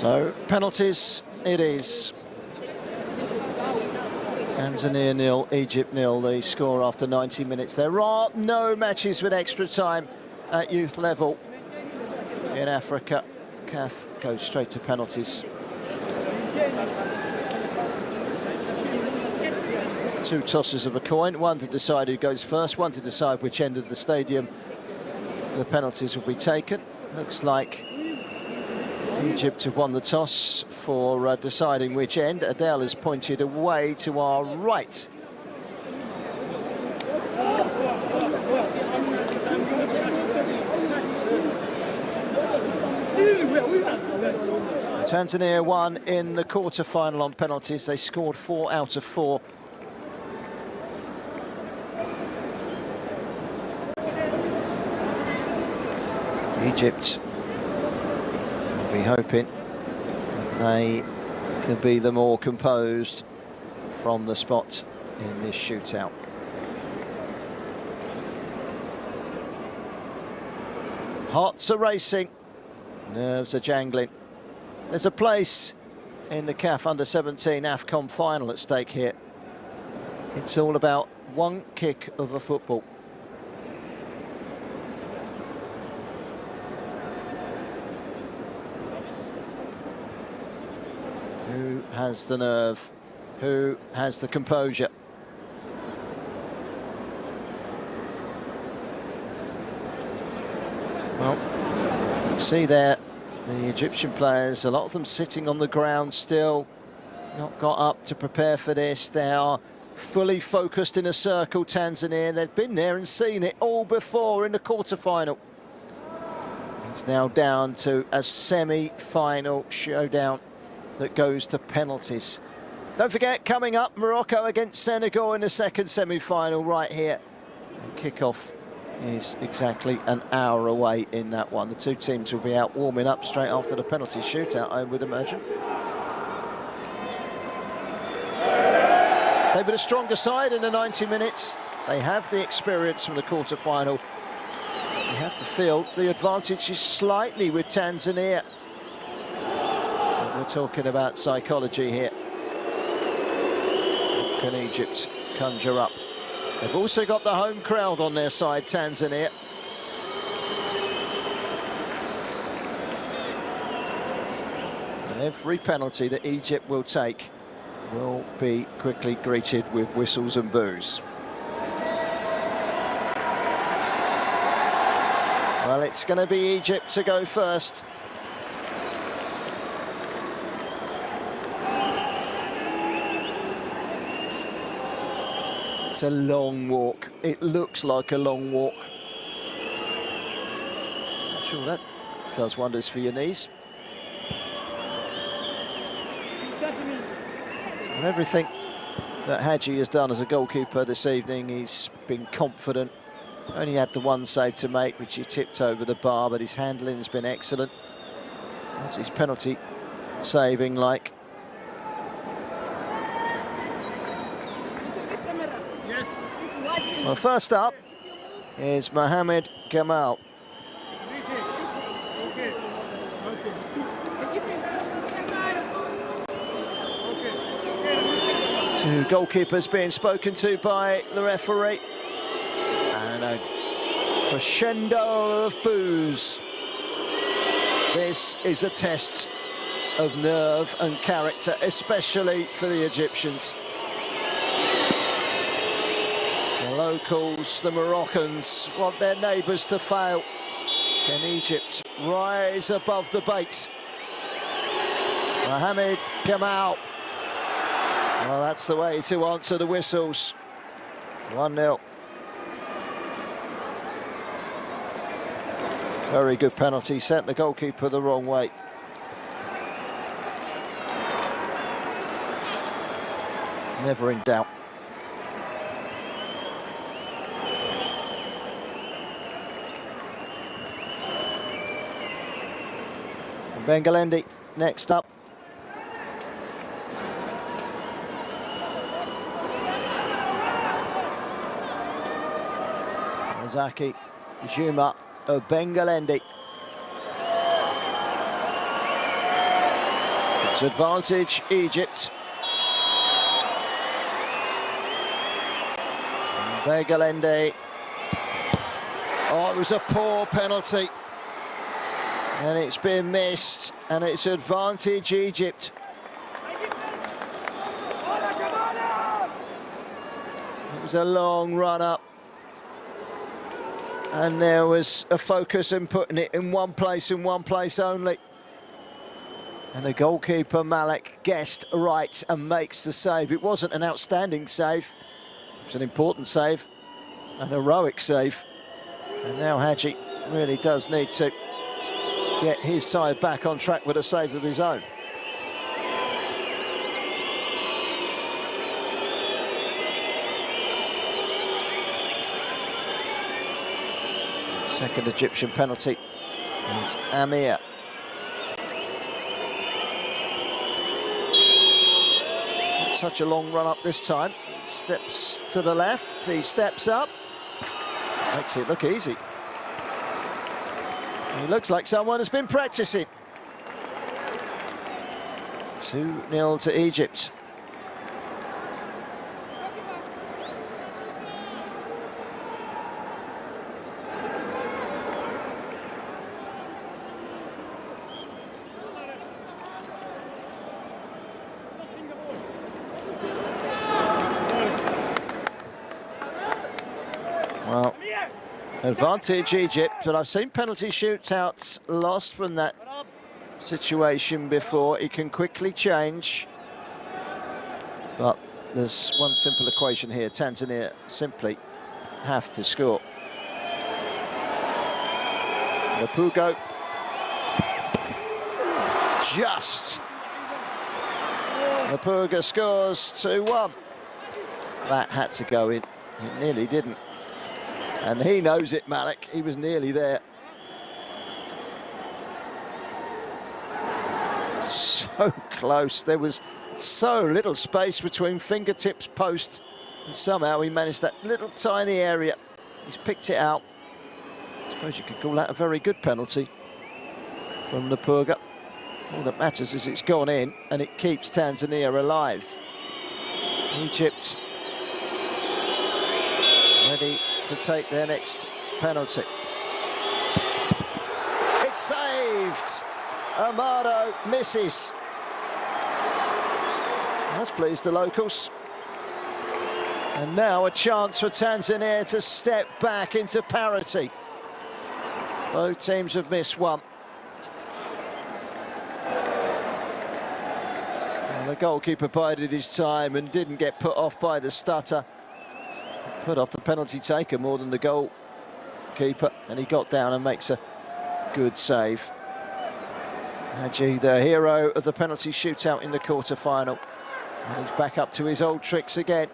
So, penalties it is. Tanzania 0, Egypt 0, the score after 90 minutes. There are no matches with extra time at youth level in Africa. CAF goes straight to penalties. Two tosses of a coin, one to decide who goes first, one to decide which end of the stadium the penalties will be taken. Looks like Egypt have won the toss for deciding which end. Adele has pointed away to our right. Tanzania won in the quarter-final on penalties. They scored 4 out of 4. Egypt will be hoping they can be the more composed from the spot in this shootout. Hearts are racing, nerves are jangling. There's a place in the CAF Under-17 AFCON final at stake here. It's all about one kick of a football. Who has the nerve? Who has the composure? Well, you can see there the Egyptian players, a lot of them sitting on the ground still, not got up to prepare for this. They are fully focused in a circle, Tanzania. They've been there and seen it all before in the quarter-final. It's now down to a semi-final showdown that goes to penalties. Don't forget, coming up, Morocco against Senegal in the second semi-final right here. And kick-off is exactly an hour away in that one. The two teams will be out warming up straight after the penalty shootout, I would imagine. They were the stronger side in the 90 minutes. They have the experience from the quarter-final. You have to feel the advantage is slightly with Tanzania. But we're talking about psychology here. What can Egypt conjure up? They've also got the home crowd on their side, Tanzania. And every penalty that Egypt will take will be quickly greeted with whistles and boos. Well, it's going to be Egypt to go first. It's a long walk. It looks like a long walk. I'm sure that does wonders for your knees. And everything that Hadji has done as a goalkeeper this evening, he's been confident. Only had the one save to make, which he tipped over the bar, but his handling's been excellent. What's his penalty saving like? Well, first up is Mohamed Gamal. Two goalkeepers being spoken to by the referee. And a crescendo of boos. This is a test of nerve and character, especially for the Egyptians. The locals, the Moroccans, want their neighbours to fail. Can Egypt rise above the bait? Mohamed Gamal. Well, that's the way to answer the whistles. 1-0. Very good penalty, sent the goalkeeper the wrong way. Never in doubt. Bengalendi next up. Mizaki, Juma, Bengalendi. It's advantage Egypt. Begalende. Oh, it was a poor penalty. And it's been missed, and it's advantage Egypt. It was a long run up. And there was a focus in putting it in one place only. And the goalkeeper, Malik, guessed right and makes the save. It wasn't an outstanding save. It was an important save, an heroic save. And now Hadji really does need to get his side back on track with a save of his own. Second Egyptian penalty is Amir. Not such a long run up this time. He steps to the left, he steps up. Makes it look easy. He looks like someone has been practicing. 2-0 to Egypt. Well, advantage Egypt, but I've seen penalty shootouts lost from that situation before. It can quickly change, but there's one simple equation here. Tanzania simply have to score. Napugo. Just. Napuga scores 2-1. That had to go in. It nearly didn't. And he knows it, Malik. He was nearly there. So close. There was so little space between fingertips post, and somehow he managed that little tiny area. He's picked it out. I suppose you could call that a very good penalty from Napuga. All that matters is it's gone in and it keeps Tanzania alive. Egypt ready to take their next penalty. It's saved. Amado misses. That's pleased the locals. And now a chance for Tanzania to step back into parity. Both teams have missed one. Well, the goalkeeper bided his time and didn't get put off by the stutter. Put off the penalty taker more than the goalkeeper, and he got down and makes a good save. Hadji, the hero of the penalty shootout in the quarter-final. And he's back up to his old tricks again.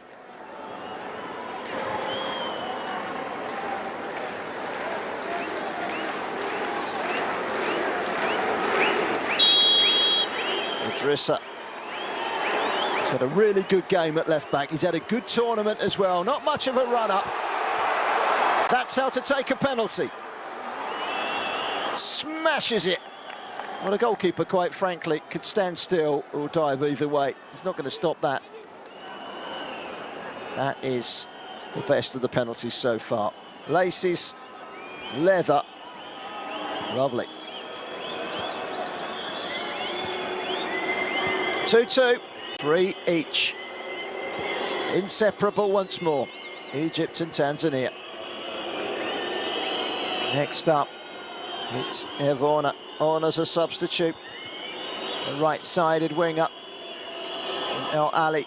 Idrissa. He's had a really good game at left-back. He's had a good tournament as well. Not much of a run-up. That's how to take a penalty. Smashes it. Well, a goalkeeper, quite frankly, could stand still or dive either way. He's not going to stop that. That is the best of the penalties so far. Laces, leather. Lovely. 2-2. 3 each. Inseparable once more. Egypt and Tanzania. Next up, it's Evona on as a substitute. The right-sided winger from El Ali.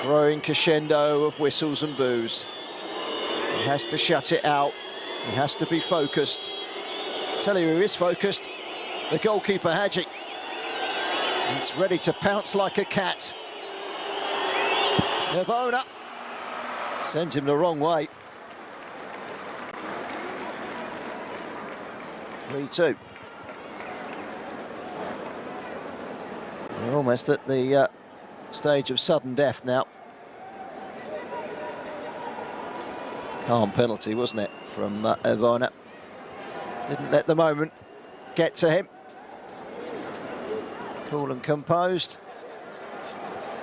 Growing crescendo of whistles and boos. He has to shut it out. He has to be focused. Tell you who is focused. The goalkeeper, Hadji. He's ready to pounce like a cat. Evona sends him the wrong way. 3-2. We're almost at the stage of sudden death now. Calm penalty, wasn't it, from Evona? Didn't let the moment get to him. Cool and composed.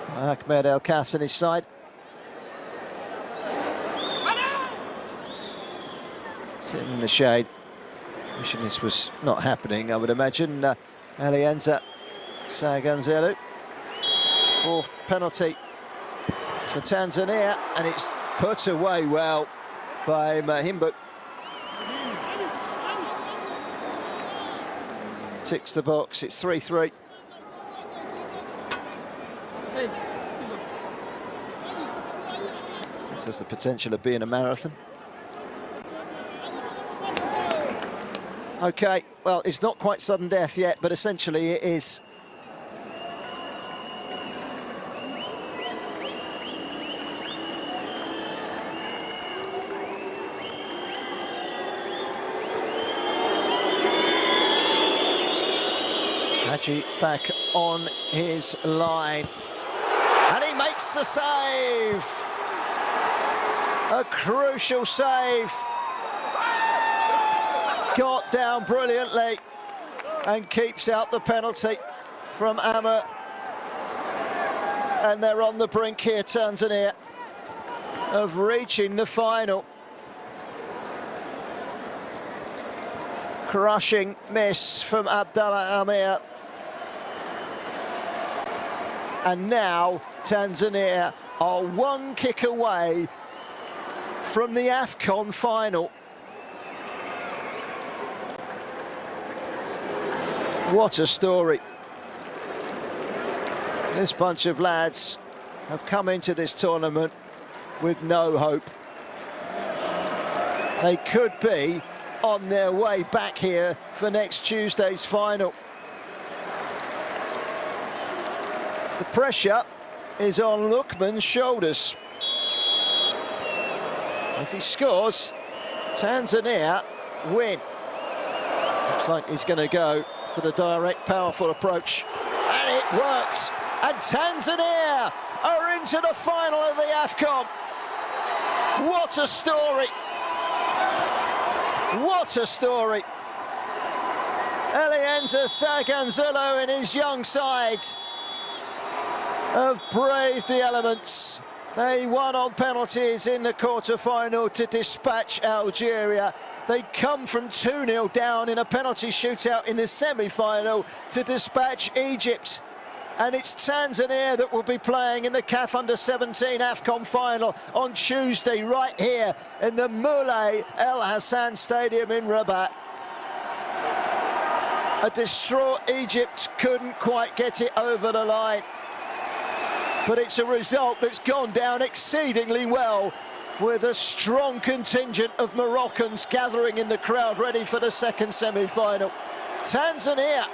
Ahmed El Kass on his side. Sitting in the shade. Wishing this was not happening, I would imagine. Alianza Saganzelu. Fourth penalty for Tanzania, and it's put away well by Mahimbu. Ticks the box, it's 3-3. This has the potential of being a marathon. Okay, well, it's not quite sudden death yet, but essentially it is. Haji back on his line. And he makes the save. A crucial save. Got down brilliantly and keeps out the penalty from Amr. And they're on the brink here, Tanzania, of reaching the final. Crushing miss from Abdallah Amir. And now Tanzania are one kick away from the AFCON final. What a story. This bunch of lads have come into this tournament with no hope. They could be on their way back here for next Tuesday's final. The pressure is on Lookman's shoulders. If he scores, Tanzania win. Looks like he's going to go for the direct, powerful approach. And it works. And Tanzania are into the final of the AFCON. What a story. What a story. Alianza Saganzulu and his young side have braved the elements. They won on penalties in the quarter-final to dispatch Algeria. They come from 2-0 down in a penalty shootout in the semi-final to dispatch Egypt. And it's Tanzania that will be playing in the CAF Under-17 AFCON final on Tuesday, right here in the Moulay El Hassan Stadium in Rabat. A distraught Egypt couldn't quite get it over the line. But it's a result that's gone down exceedingly well, with a strong contingent of Moroccans gathering in the crowd ready for the second semi-final. Tanzania,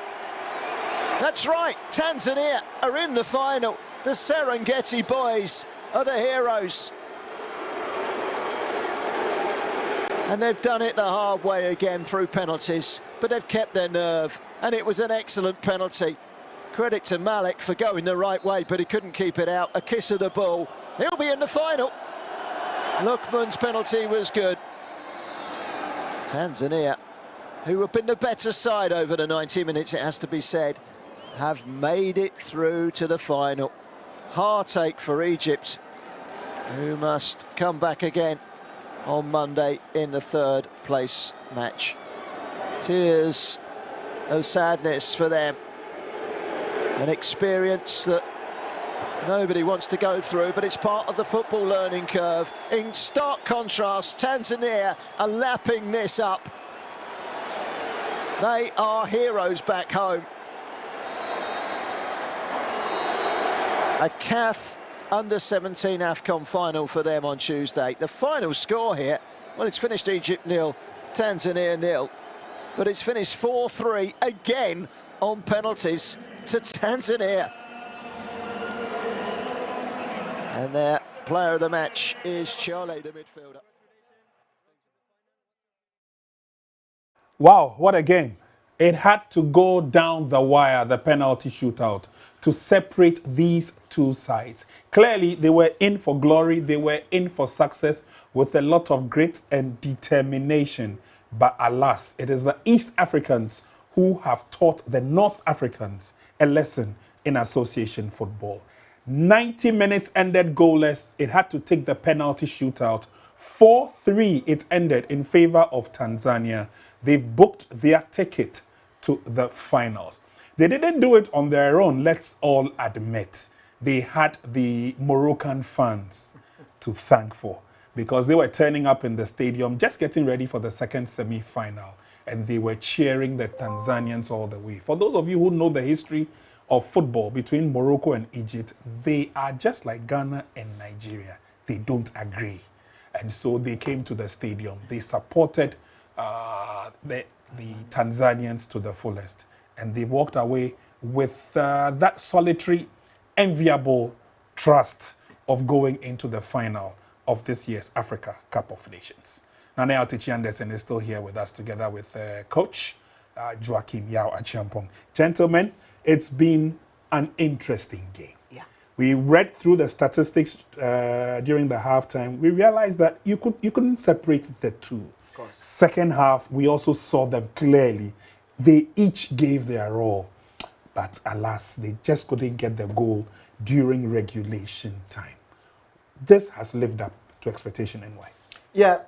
that's right, Tanzania are in the final. The Serengeti boys are the heroes. And they've done it the hard way again through penalties, but they've kept their nerve, and it was an excellent penalty. Credit to Malik for going the right way, but he couldn't keep it out. A kiss of the ball. He'll be in the final. Lookman's penalty was good. Tanzania, who have been the better side over the 90 minutes, it has to be said, have made it through to the final. Heartache for Egypt, who must come back again on Monday in the third place match. Tears of sadness for them. An experience that nobody wants to go through, but it's part of the football learning curve. In stark contrast, Tanzania are lapping this up. They are heroes back home. A CAF Under-17 AFCON final for them on Tuesday. The final score here, well, it's finished Egypt 0, Tanzania 0, but it's finished 4-3 again on penalties to Tanzania. And their player of the match is Charlie, the midfielder. Wow, what a game. It had to go down the wire, the penalty shootout, to separate these two sides. Clearly, they were in for glory, they were in for success with a lot of grit and determination. But alas, it is the East Africans who who have taught the North Africans a lesson in association football. 90 minutes ended goalless. It had to take the penalty shootout. 4-3 it ended in favor of Tanzania. They've booked their ticket to the finals. They didn't do it on their own, let's all admit. They had the Moroccan fans to thank for, because they were turning up in the stadium just getting ready for the second semi-final, and they were cheering the Tanzanians all the way. For those of you who know the history of football between Morocco and Egypt, they are just like Ghana and Nigeria. They don't agree. And so they came to the stadium. They supported the Tanzanians to the fullest. And they walked away with that solitary, enviable trust of going into the final of this year's Africa Cup of Nations. Nane Altichi Anderson is still here with us, together with Coach Joachim Yao Achiampong. Gentlemen, it's been an interesting game. Yeah. We read through the statistics during the halftime. We realized that you couldn't separate the two. Of course. Second half, we also saw them clearly. They each gave their all, but alas, they just couldn't get the goal during regulation time. This has lived up to expectation, and why? Yeah,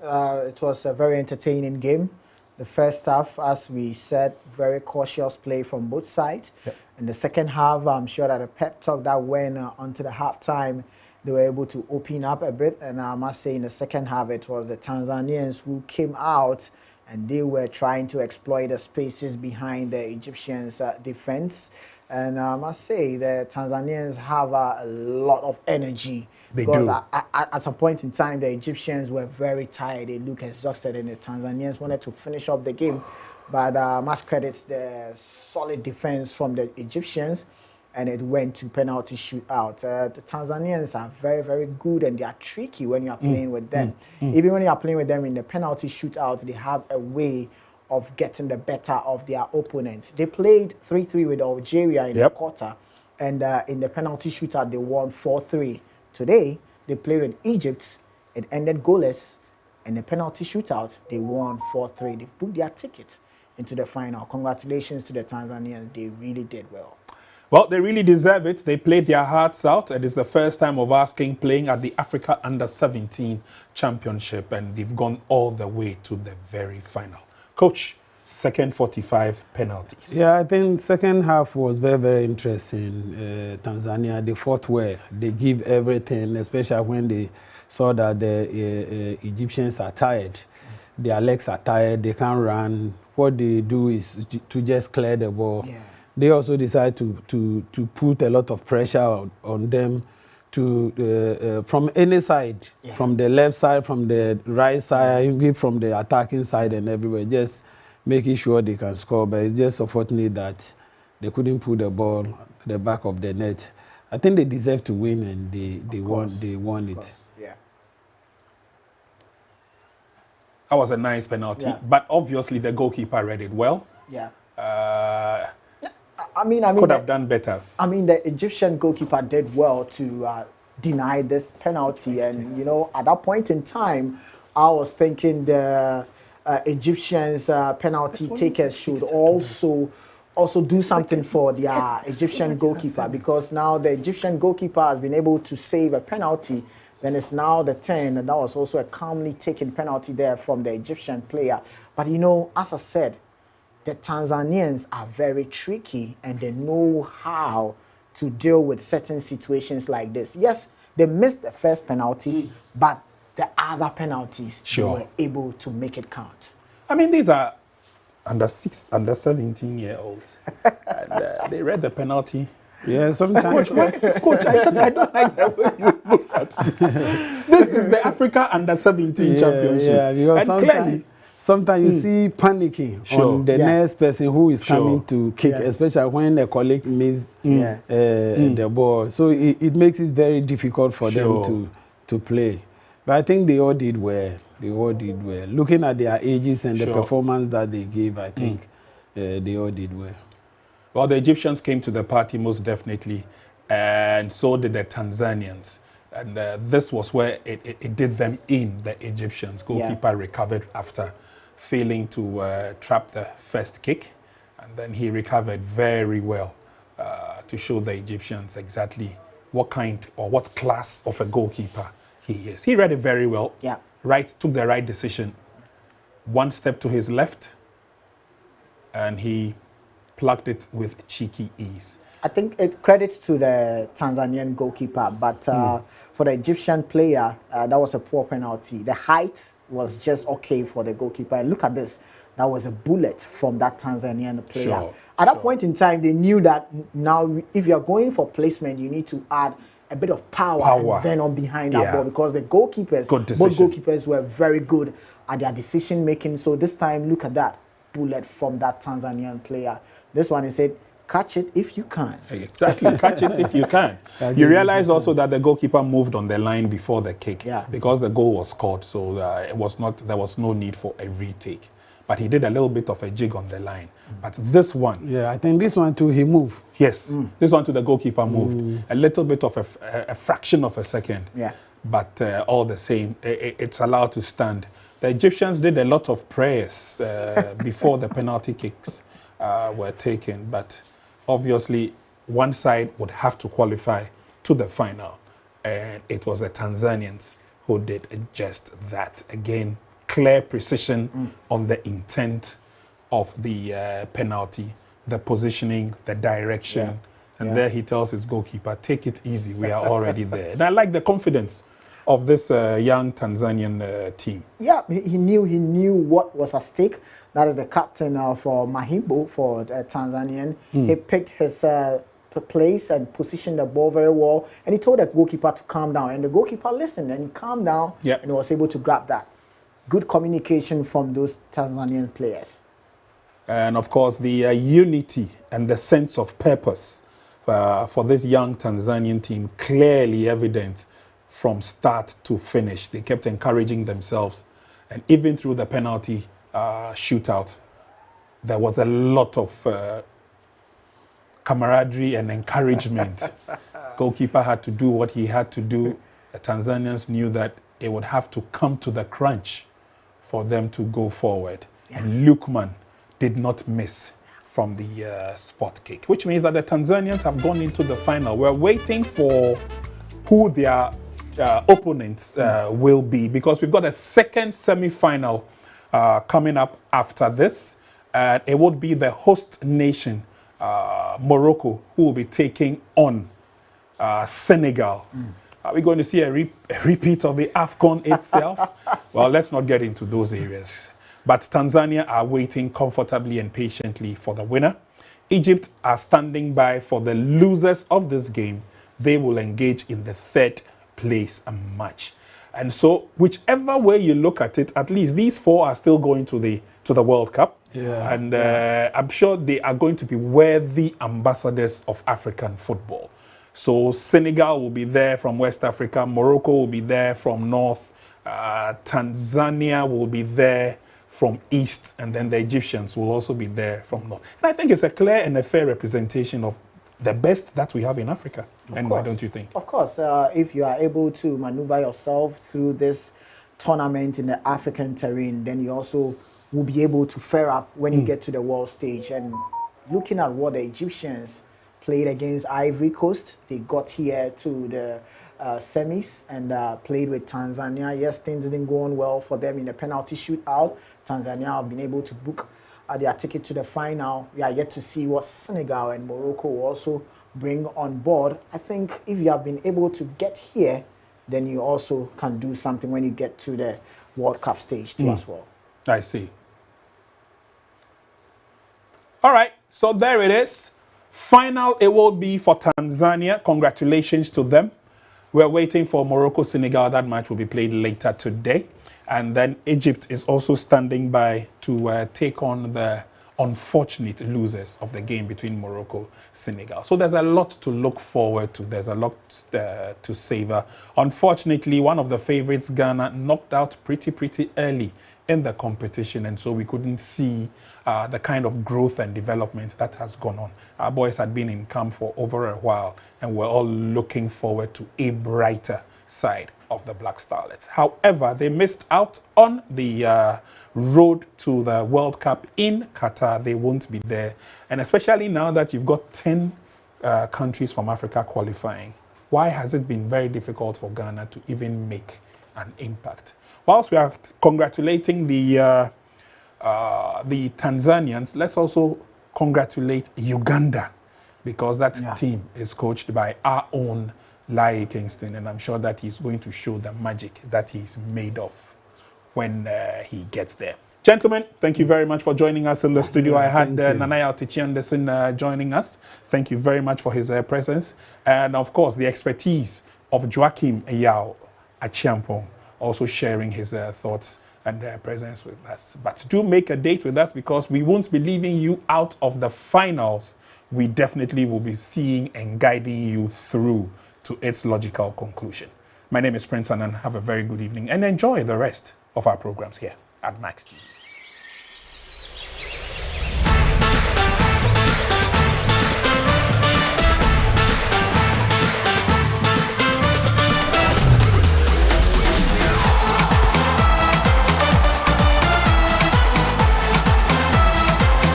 it was a very entertaining game. The first half, as we said, very cautious play from both sides. Yep. In the second half, I'm sure that a pep talk that went onto the halftime, they were able to open up a bit. And I must say, in the second half, it was the Tanzanians who came out and they were trying to exploit the spaces behind the Egyptians' defense. And I must say, the Tanzanians have a lot of energy. They because do. At some point in time, the Egyptians were very tired. They looked exhausted, and the Tanzanians wanted to finish up the game. But must credit the solid defense from the Egyptians, and it went to penalty shootout. The Tanzanians are very, very good, and they are tricky when you are playing with them. Even when you are playing with them in the penalty shootout, they have a way of getting the better of their opponents. They played 3-3 with Algeria in the quarter, and in the penalty shootout, they won 4-3. Today, they played with Egypt. It ended goalless. In the penalty shootout, they won 4-3. They booked their ticket into the final. Congratulations to the Tanzanians. They really did well. Well, they really deserve it. They played their hearts out. It is the first time of us playing at the Africa Under-17 Championship, and they've gone all the way to the very final. Coach, second 45 penalties. Yeah, I think second half was very, very interesting. Tanzania, they fought well. They give everything, especially when they saw that the Egyptians are tired. Their legs are tired. They can't run. What they do is to just clear the ball. Yeah. They also decide to put a lot of pressure on them to from any side, from the left side, from the right side, even from the attacking side and everywhere, just making sure they can score. But it's just unfortunate that they couldn't put the ball to the back of the net. I think they deserve to win, and they won it. Yeah. That was a nice penalty, but obviously the goalkeeper read it well. Yeah. I mean, could have done better. I mean, the Egyptian goalkeeper did well to deny this penalty. And, you know, at that point in time, I was thinking the Egyptians penalty takers should also do something for their Egyptian goalkeeper, because now the Egyptian goalkeeper has been able to save a penalty. Then it's now the 10, and that was also a calmly taken penalty there from the Egyptian player. But, you know, as I said, the Tanzanians are very tricky, and they know how to deal with certain situations like this. Yes, they missed the first penalty, but the other penalties, they were able to make it count. I mean, these are under 17-year-olds. And they read the penalty. Yeah, sometimes. Coach, I don't like the way you look at me. This is the Africa Under-17 Championship. Yeah, because and clearly, sometimes you see panicking on the next person who is coming to kick, especially when a colleague missed the ball. So it makes it very difficult for them to play. But I think they all did well. They all did well. Looking at their ages and the performance that they gave, I think they all did well. Well, the Egyptians came to the party most definitely, and so did the Tanzanians. And this was where it did them in, the Egyptians. Goalkeeper recovered after failing to trap the first kick. And then he recovered very well to show the Egyptians exactly what kind or what class of a goalkeeper he is. He read it very well. Yeah. Right, took the right decision. One step to his left, and he plugged it with cheeky ease. I think it credits to the Tanzanian goalkeeper, but for the Egyptian player, that was a poor penalty. The height was just okay for the goalkeeper. And look at this. That was a bullet from that Tanzanian player. Sure, At that point in time, they knew that now if you're going for placement, you need to add a bit of power. And then on behind that ball, because the goalkeepers, both goalkeepers were very good at their decision making. So this time, look at that bullet from that Tanzanian player. This one, he said, catch it if you can. Exactly, catch it if you can. You realize also that the goalkeeper moved on the line before the kick because the goal was scored, so there was no need for a retake. But he did a little bit of a jig on the line. But this one... Yeah, I think this one too, he moved. Yes, this one to the goalkeeper moved. A little bit of a fraction of a second. Yeah. But all the same, it's allowed to stand. The Egyptians did a lot of prayers before the penalty kicks were taken. But obviously, one side would have to qualify to the final. And it was the Tanzanians who did just that. Again, clear precision on the intent of the penalty, the positioning, the direction. And there he tells his goalkeeper, take it easy, we are already there. And I like the confidence of this young Tanzanian team. Yeah, he knew what was at stake. That is the captain for Mahimbo, for Tanzanian. He picked his place and positioned the ball very well. And he told the goalkeeper to calm down. And the goalkeeper listened and he calmed down and was able to grab that. Good communication from those Tanzanian players. And of course, the unity and the sense of purpose for this young Tanzanian team clearly evident from start to finish. They kept encouraging themselves. And even through the penalty shootout, there was a lot of camaraderie and encouragement. Goalkeeper had to do what he had to do. The Tanzanians knew that it would have to come to the crunch for them to go forward. And Lukman did not miss from the spot kick, which means that the Tanzanians have gone into the final. We're waiting for who their opponents will be, because we've got a second semi-final coming up after this. It would be the host nation, Morocco, who will be taking on Senegal. Are we going to see a repeat of the AFCON itself? Well, let's not get into those areas. But Tanzania are waiting comfortably and patiently for the winner. Egypt are standing by for the losers of this game. They will engage in the third place match. And so, whichever way you look at it, at least these four are still going to the World Cup. Yeah. And I'm sure they are going to be worthy ambassadors of African football. So Senegal will be there from West Africa. Morocco will be there from North. Tanzania will be there from East. And then the Egyptians will also be there from North. And I think it's a clear and a fair representation of the best that we have in Africa. And why don't you think? Of course, if you are able to maneuver yourself through this tournament in the African terrain, then you also will be able to fare up when you get to the world stage. And looking at what the Egyptians played against Ivory Coast, they got here to the semis and played with Tanzania. Yes, things didn't go on well for them in the penalty shootout. Tanzania have been able to book their ticket to the final. We are yet to see what Senegal and Morocco will also bring on board. I think if you have been able to get here, then you also can do something when you get to the World Cup stage too as well. I see. All right, so there it is. Final, it will be for Tanzania. Congratulations to them. We're waiting for Morocco-Senegal. That match will be played later today. And then Egypt is also standing by to take on the unfortunate losers of the game between Morocco-Senegal. So there's a lot to look forward to. There's a lot to savor. Unfortunately, one of the favorites, Ghana, knocked out pretty early in the competition, and so we couldn't see the kind of growth and development that has gone on. Our boys had been in camp for over a while, and we're all looking forward to a brighter side of the Black Starlets. However, they missed out on the road to the World Cup in Qatar. They won't be there. And especially now that you've got 10 countries from Africa qualifying, why has it been very difficult for Ghana to even make an impact? Whilst we are congratulating the Tanzanians, let's also congratulate Uganda, because that team is coached by our own Lai Kingston, and I'm sure that he's going to show the magic that he's made of when he gets there. Gentlemen, thank you very much for joining us in the studio. I had Nanaya Otichi-Anderson joining us. Thank you very much for his presence. And of course, the expertise of Joachim Eyao Achiampong, also sharing his thoughts and presence with us. But do make a date with us, because we won't be leaving you out of the finals. We definitely will be seeing and guiding you through to its logical conclusion. My name is Prince Annan. Have a very good evening and enjoy the rest of our programs here at Max TV.